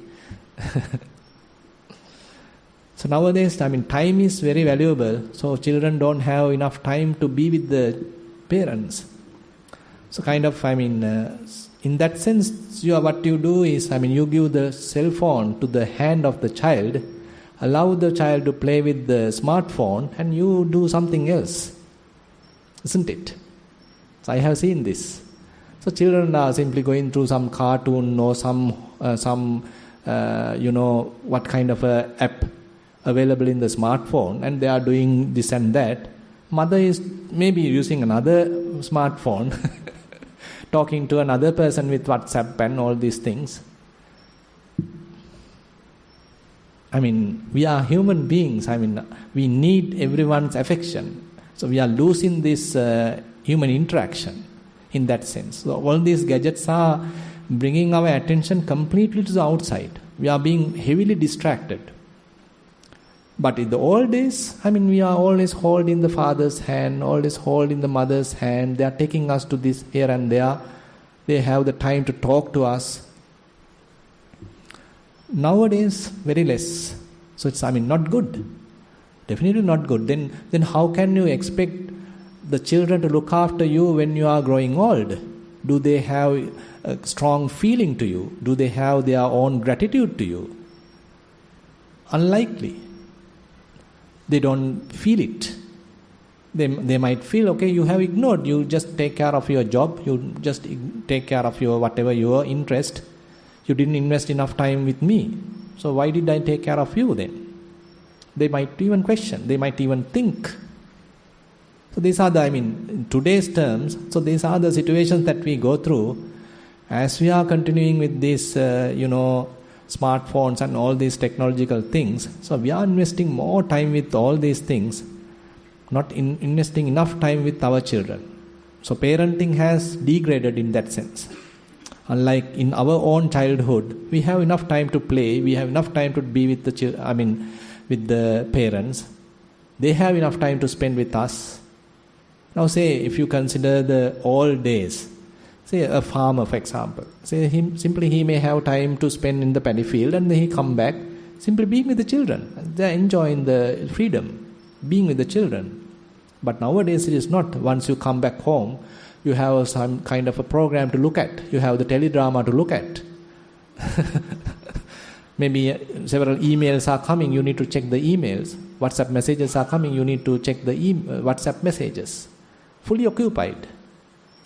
So nowadays, time is very valuable. So children don't have enough time to be with the parents. So in that sense, what you do is, you give the cell phone to the hand of the child, allow the child to play with the smartphone, and you do something else. Isn't it? So I have seen this. So children are simply going through some cartoon or some what kind of a app available in the smartphone, and they are doing this and that. Mother is maybe using another smartphone, talking to another person with WhatsApp and all these things. We are human beings. We need everyone's affection. So we are losing this human interaction in that sense. So all these gadgets are bringing our attention completely to the outside. We are being heavily distracted. But in the old days, we are always holding the father's hand, always holding the mother's hand. They are taking us to this here and there. They have the time to talk to us. Nowadays, very less. So it's, not good. Definitely not good. Then how can you expect the children to look after you when you are growing old? Do they have a strong feeling to you? Do they have their own gratitude to you? Unlikely. They don't feel it. They might feel, okay, you have ignored, you just take care of your job, you just take care of your whatever your interest. You didn't invest enough time with me. So why did I take care of you then? They might even question, they might even think. So these are in today's terms, so these are the situations that we go through as we are continuing with these, smartphones and all these technological things. So we are investing more time with all these things, not investing enough time with our children. So parenting has degraded in that sense. Unlike in our own childhood, we have enough time to play, we have enough time to be with with the parents. They have enough time to spend with us. Now say, if you consider the old days, say a farmer, for example. Say he may have time to spend in the paddy field, and then he come back, simply being with the children. They are enjoying the freedom, being with the children. But nowadays it is not. Once you come back home, you have some kind of a program to look at. You have the teledrama to look at. Maybe several emails are coming, you need to check the emails. WhatsApp messages are coming, you need to check the WhatsApp messages. Fully occupied.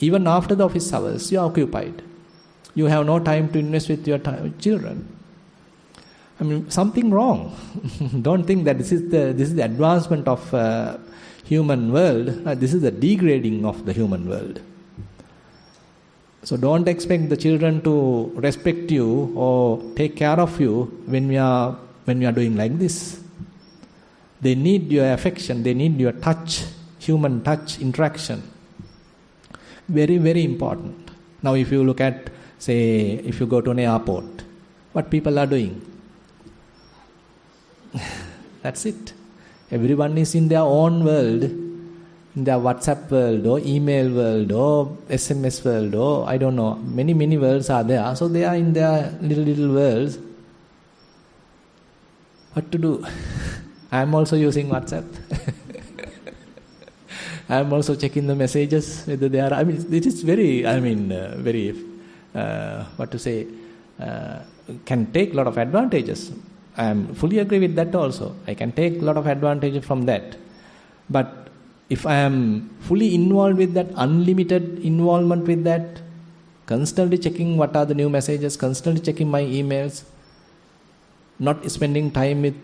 Even after the office hours, you are occupied. You have no time to invest with your children. Something wrong. Don't think that this is the advancement of human world. This is the degrading of the human world. So don't expect the children to respect you or take care of you when we are doing like this. They need your affection. They need your touch, human touch, interaction. Very, very important. Now if you look at, say, if you go to an airport, what people are doing? That's it. Everyone is in their own world, in their WhatsApp world or email world or SMS world or I don't know, many, many worlds are there. So they are in their little worlds. What to do? I am also using WhatsApp. I am also checking the messages, whether they are, it is very, can take a lot of advantages. I am fully agree with that also. I can take a lot of advantage from that. But if I am fully involved with that, unlimited involvement with that, constantly checking what are the new messages, constantly checking my emails, not spending time with,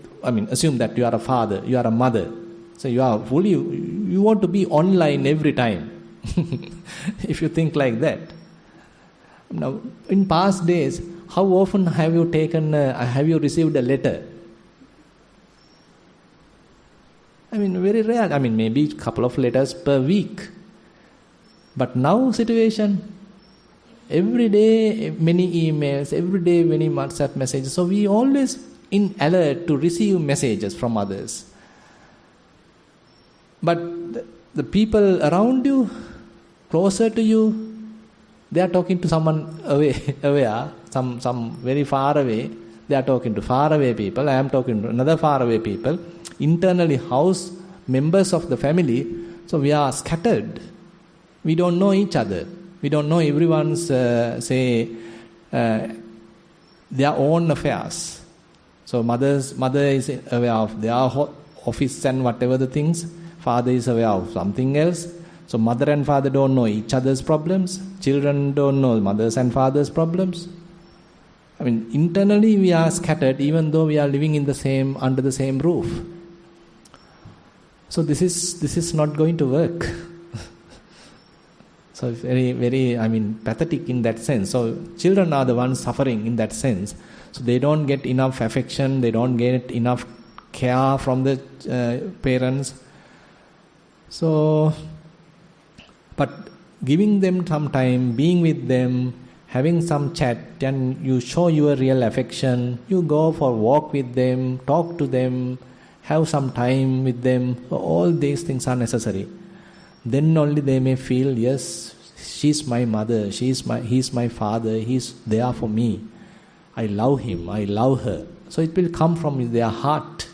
assume that you are a father, you are a mother, So you are fully, you want to be online every time. If you think like that. Now, in past days, how often have you received a letter? I mean, very rare. I mean, maybe a couple of letters per week. But now situation, every day many emails, every day many WhatsApp messages. So we always in alert to receive messages from others. But the people around you, closer to you, they are talking to someone away, some very far away. They are talking to far away people. I am talking to another far away people. Internally house members of the family. So we are scattered. We don't know each other. We don't know everyone's their own affairs. So mother is aware of their office and whatever the things. Father is aware of something else. So mother and father don't know each other's problems. Children don't know mother's and father's problems. I mean, internally we are scattered even though we are living under the same roof. So this is not going to work. So very, very, pathetic in that sense. So children are the ones suffering in that sense. So they don't get enough affection, they don't get enough care from the parents. So, but giving them some time, being with them, having some chat, and you show your real affection, you go for a walk with them, talk to them, have some time with them, all these things are necessary. Then only they may feel, yes, she's my mother, he's my father, he's there for me. I love him, I love her. So it will come from their heart.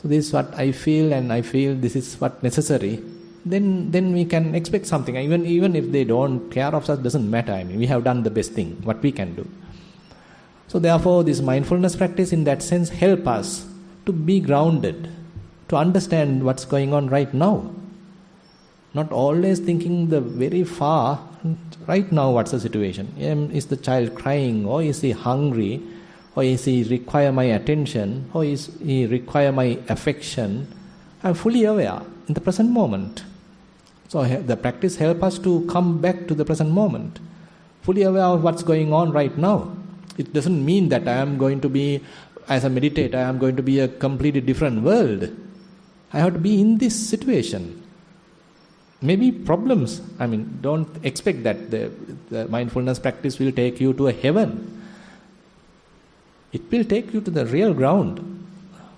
So this is what I feel, and I feel this is what necessary. Then we can expect something. Even if they don't care of us, doesn't matter. We have done the best thing, what we can do. So therefore, this mindfulness practice in that sense help us to be grounded, to understand what's going on right now. Not always thinking the very far, right now what's the situation? Is the child crying, or is he hungry, or is he require my attention, or is he require my affection? I'm fully aware in the present moment. So the practice helps us to come back to the present moment, fully aware of what's going on right now. It doesn't mean that I am going to be, as a meditator, I am going to be a completely different world. I have to be in this situation. Maybe problems. Don't expect that the mindfulness practice will take you to a heaven. It will take you to the real ground.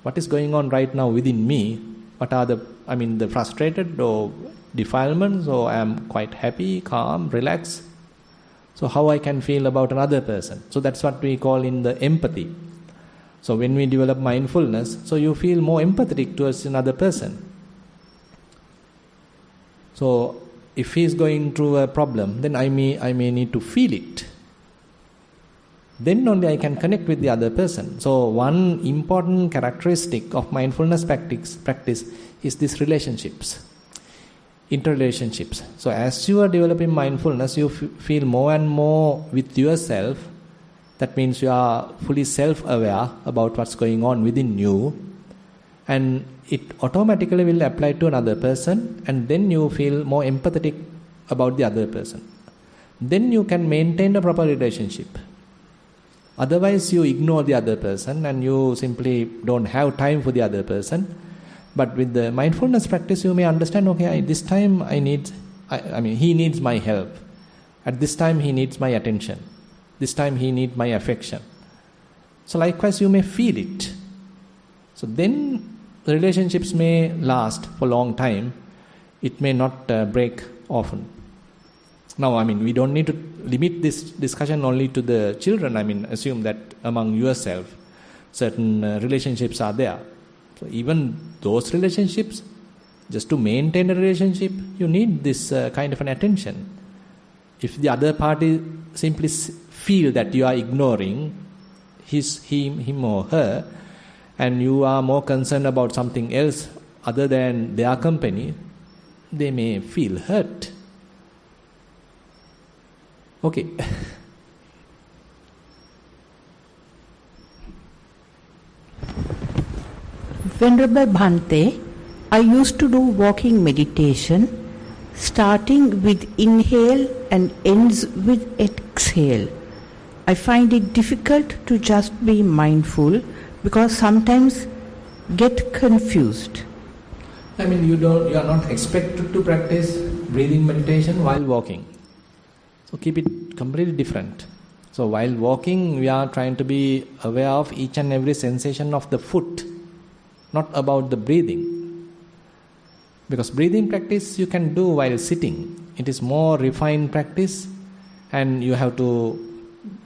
What is going on right now within me? What are the frustrated or defilements, or I am quite happy, calm, relaxed. So how I can feel about another person. So that's what we call in the empathy. So when we develop mindfulness, so you feel more empathetic towards another person. So if he is going through a problem, then I may need to feel it. Then only I can connect with the other person. So one important characteristic of mindfulness practice is these relationships, interrelationships. So as you are developing mindfulness, you feel more and more with yourself. That means you are fully self-aware about what's going on within you, and it automatically will apply to another person, and then you feel more empathetic about the other person. Then you can maintain a proper relationship. Otherwise, you ignore the other person and you simply don't have time for the other person. But with the mindfulness practice, you may understand, okay, this time he needs my help. At this time, he needs my attention. This time, he needs my affection. So likewise, you may feel it. So then, the relationships may last for a long time. It may not break often. Now, we don't need to limit this discussion only to the children. Assume that among yourself, certain relationships are there. So even those relationships, just to maintain a relationship, you need this kind of an attention. If the other party simply feel that you are ignoring him or her, and you are more concerned about something else other than their company, they may feel hurt. Okay. Venerable Bhante, I used to do walking meditation, starting with inhale and ends with exhale. I find it difficult to just be mindful because sometimes get confused. I mean, you are not expected to practice breathing meditation while walking. So keep it completely different. So while walking, we are trying to be aware of each and every sensation of the foot, not about the breathing. Because breathing practice you can do while sitting. It is more refined practice, and you have to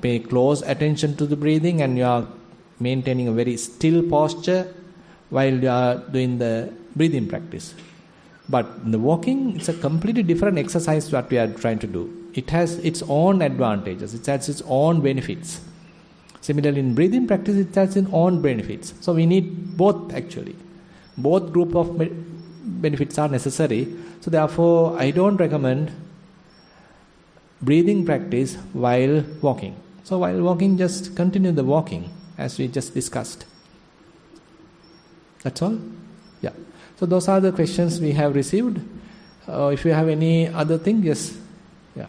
pay close attention to the breathing, and you are maintaining a very still posture while you are doing the breathing practice. But in the walking, it's a completely different exercise what we are trying to do. It has its own advantages, it has its own benefits. Similarly, in breathing practice, it has its own benefits. So we need both actually. Both group of benefits are necessary. So therefore, I don't recommend breathing practice while walking. So while walking, just continue the walking as we just discussed. That's all? Yeah. So those are the questions we have received. If you have any other thing, yes. Yeah.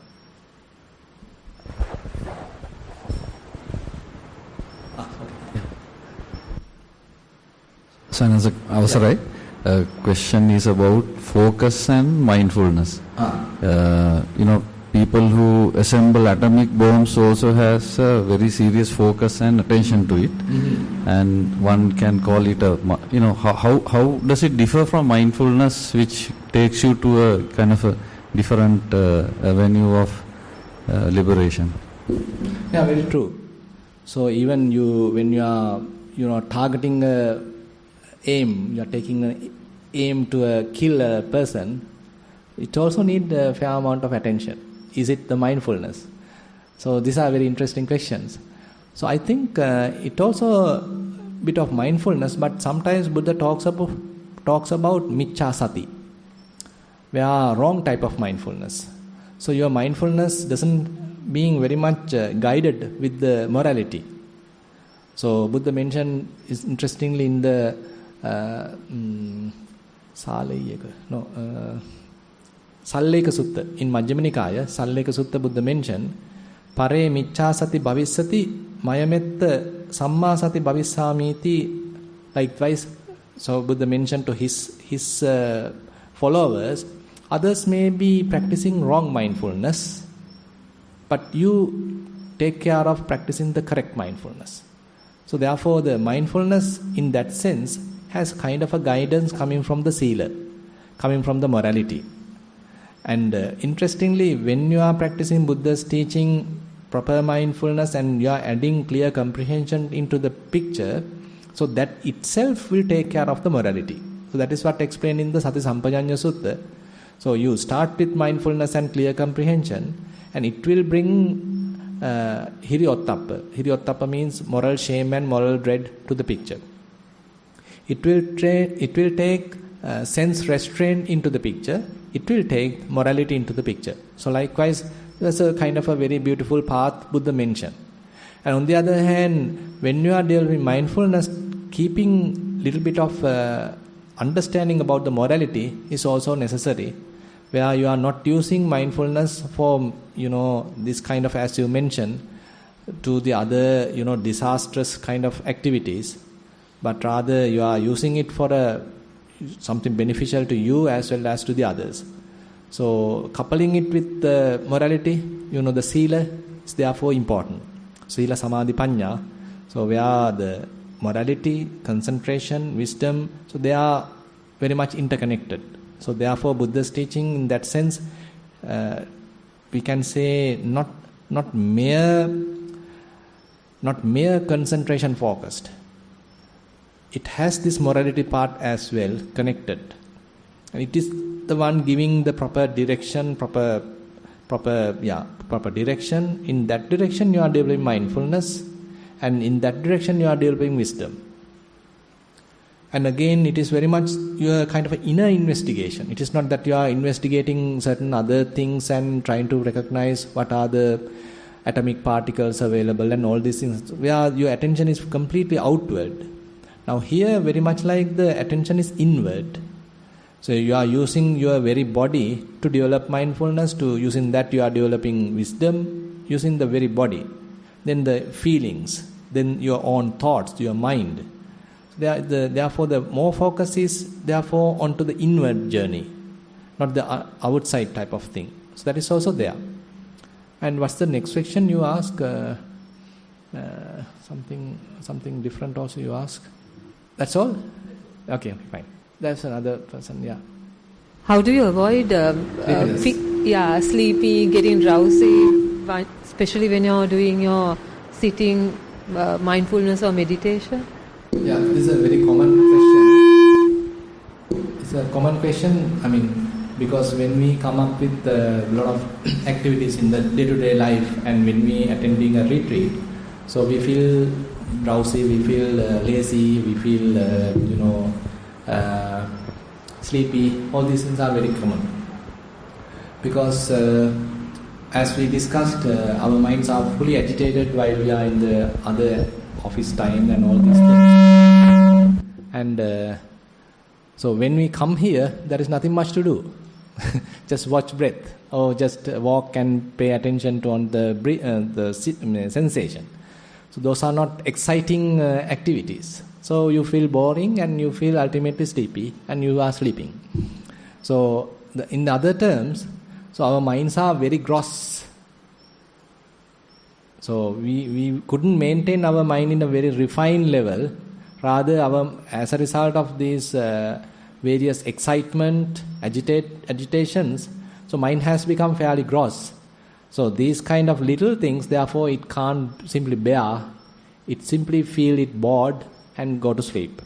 Sanasa Avasarai. Question is about focus and mindfulness. People who assemble atomic bombs also has a very serious focus and attention to it, and one can call it how does it differ from mindfulness, which takes you to a kind of a different avenue of liberation? Yeah, very true. So even when you are targeting a aim, you are taking an aim to kill a person, it also needs a fair amount of attention. Is it the mindfulness? So these are very interesting questions. So I think it also a bit of mindfulness, but sometimes Buddha talks about miccha sati, where wrong type of mindfulness. So your mindfulness doesn't being very much guided with the morality. So Buddha mentioned is interestingly in the Salleka Sutta, in Majjhima Nikaya, Salleka Sutta Buddha mentioned, Pare miccha sati bhavissati mayametta samma sati bhavissamiti. Likewise, so Buddha mentioned to his followers, others may be practicing wrong mindfulness, but you take care of practicing the correct mindfulness. So therefore, the mindfulness in that sense has kind of a guidance coming from the sila, coming from the morality. And interestingly, when you are practicing Buddha's teaching, proper mindfulness, and you are adding clear comprehension into the picture, so that itself will take care of the morality. So that is what explained in the Sati Sampajanya Sutta. So you start with mindfulness and clear comprehension, and it will bring hiriottappa. Hiriottappa means moral shame and moral dread to the picture. It will take sense restraint into the picture. It will take morality into the picture. So likewise, that's a kind of a very beautiful path Buddha mentioned. And on the other hand, when you are dealing with mindfulness, keeping little bit of understanding about the morality is also necessary, where you are not using mindfulness for this kind of, as you mentioned, to the other disastrous kind of activities, but rather you are using it for something beneficial to you as well as to the others. So coupling it with the morality, the sila is therefore important. Sila, samadhi, panya. So where the morality, concentration, wisdom, so they are very much interconnected. So therefore Buddha's teaching in that sense, we can say not mere concentration focused. It has this morality part as well connected, and it is the one giving the proper direction, proper direction. In that direction you are developing mindfulness, and in that direction you are developing wisdom. And again, it is very much your kind of an inner investigation. It is not that you are investigating certain other things and trying to recognize what are the atomic particles available and all these things, where your attention is completely outward. Now here, very much like the attention is inward. So you are using your very body to develop mindfulness, to using that you are developing wisdom, using the very body. Then the feelings, then your own thoughts, your mind. Therefore, the more focus is therefore onto the inward journey, not the outside type of thing. So that is also there. And what's the next question you ask? Something different also you ask. That's all? Okay, fine. That's another person, yeah. How do you avoid sleepy, getting drowsy, especially when you're doing your sitting mindfulness or meditation? Yeah, this is a very common question. It's a common question, because when we come up with a lot of activities in the day-to-day life and when we attending a retreat, so we feel drowsy, we feel lazy, we feel, sleepy. All these things are very common. Because as we discussed, our minds are fully agitated while we are in the other office time and all these things. And so when we come here, there is nothing much to do. Just watch breath or just walk and pay attention to on the sensation. So those are not exciting activities. So you feel boring and you feel ultimately sleepy and you are sleeping. So in other terms, so our minds are very gross. So we couldn't maintain our mind in a very refined level. Rather, as a result of these various excitement, agitations, so mind has become fairly gross. So these kind of little things, therefore it can't simply bear. It simply feel it bored and go to sleep.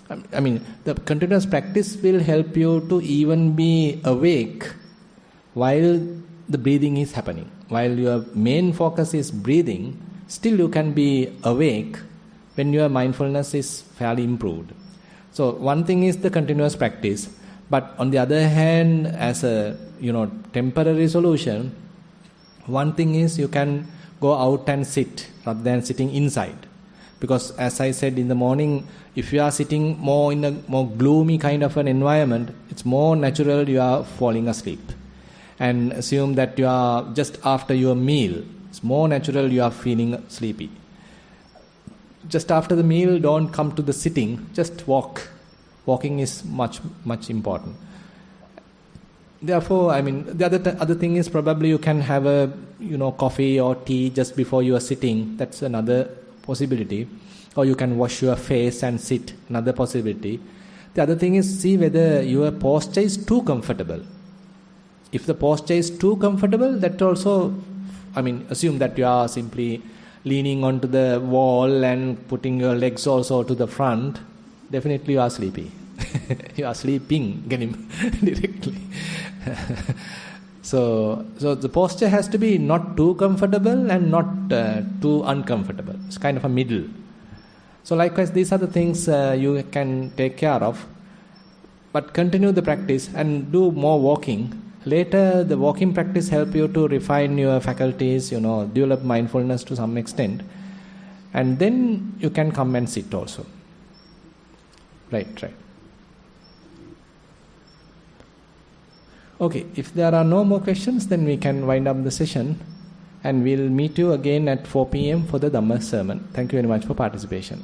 The continuous practice will help you to even be awake while the breathing is happening. While your main focus is breathing, still you can be awake when your mindfulness is fairly improved. So one thing is the continuous practice, but on the other hand, as a temporary solution, one thing is you can go out and sit rather than sitting inside. Because as I said in the morning, if you are sitting more in a more gloomy kind of an environment, it's more natural you are falling asleep. And assume that you are just after your meal, it's more natural you are feeling sleepy. Just after the meal, don't come to the sitting, just walk. Walking is much important. Therefore, the other thing is probably you can have a coffee or tea just before you are sitting. That's another possibility. Or you can wash your face and sit, another possibility. The other thing is see whether your posture is too comfortable. If the posture is too comfortable, that also, assume that you are simply leaning onto the wall and putting your legs also to the front, definitely you are sleepy. You are sleeping, getting directly. So the posture has to be not too comfortable and not too uncomfortable. It's kind of a middle. So likewise, these are the things you can take care of. But continue the practice and do more walking. Later, the walking practice help you to refine your faculties, develop mindfulness to some extent. And then you can come and sit also. Right. Okay, if there are no more questions, then we can wind up the session. And we'll meet you again at 4 p.m. for the Dhamma sermon. Thank you very much for participation.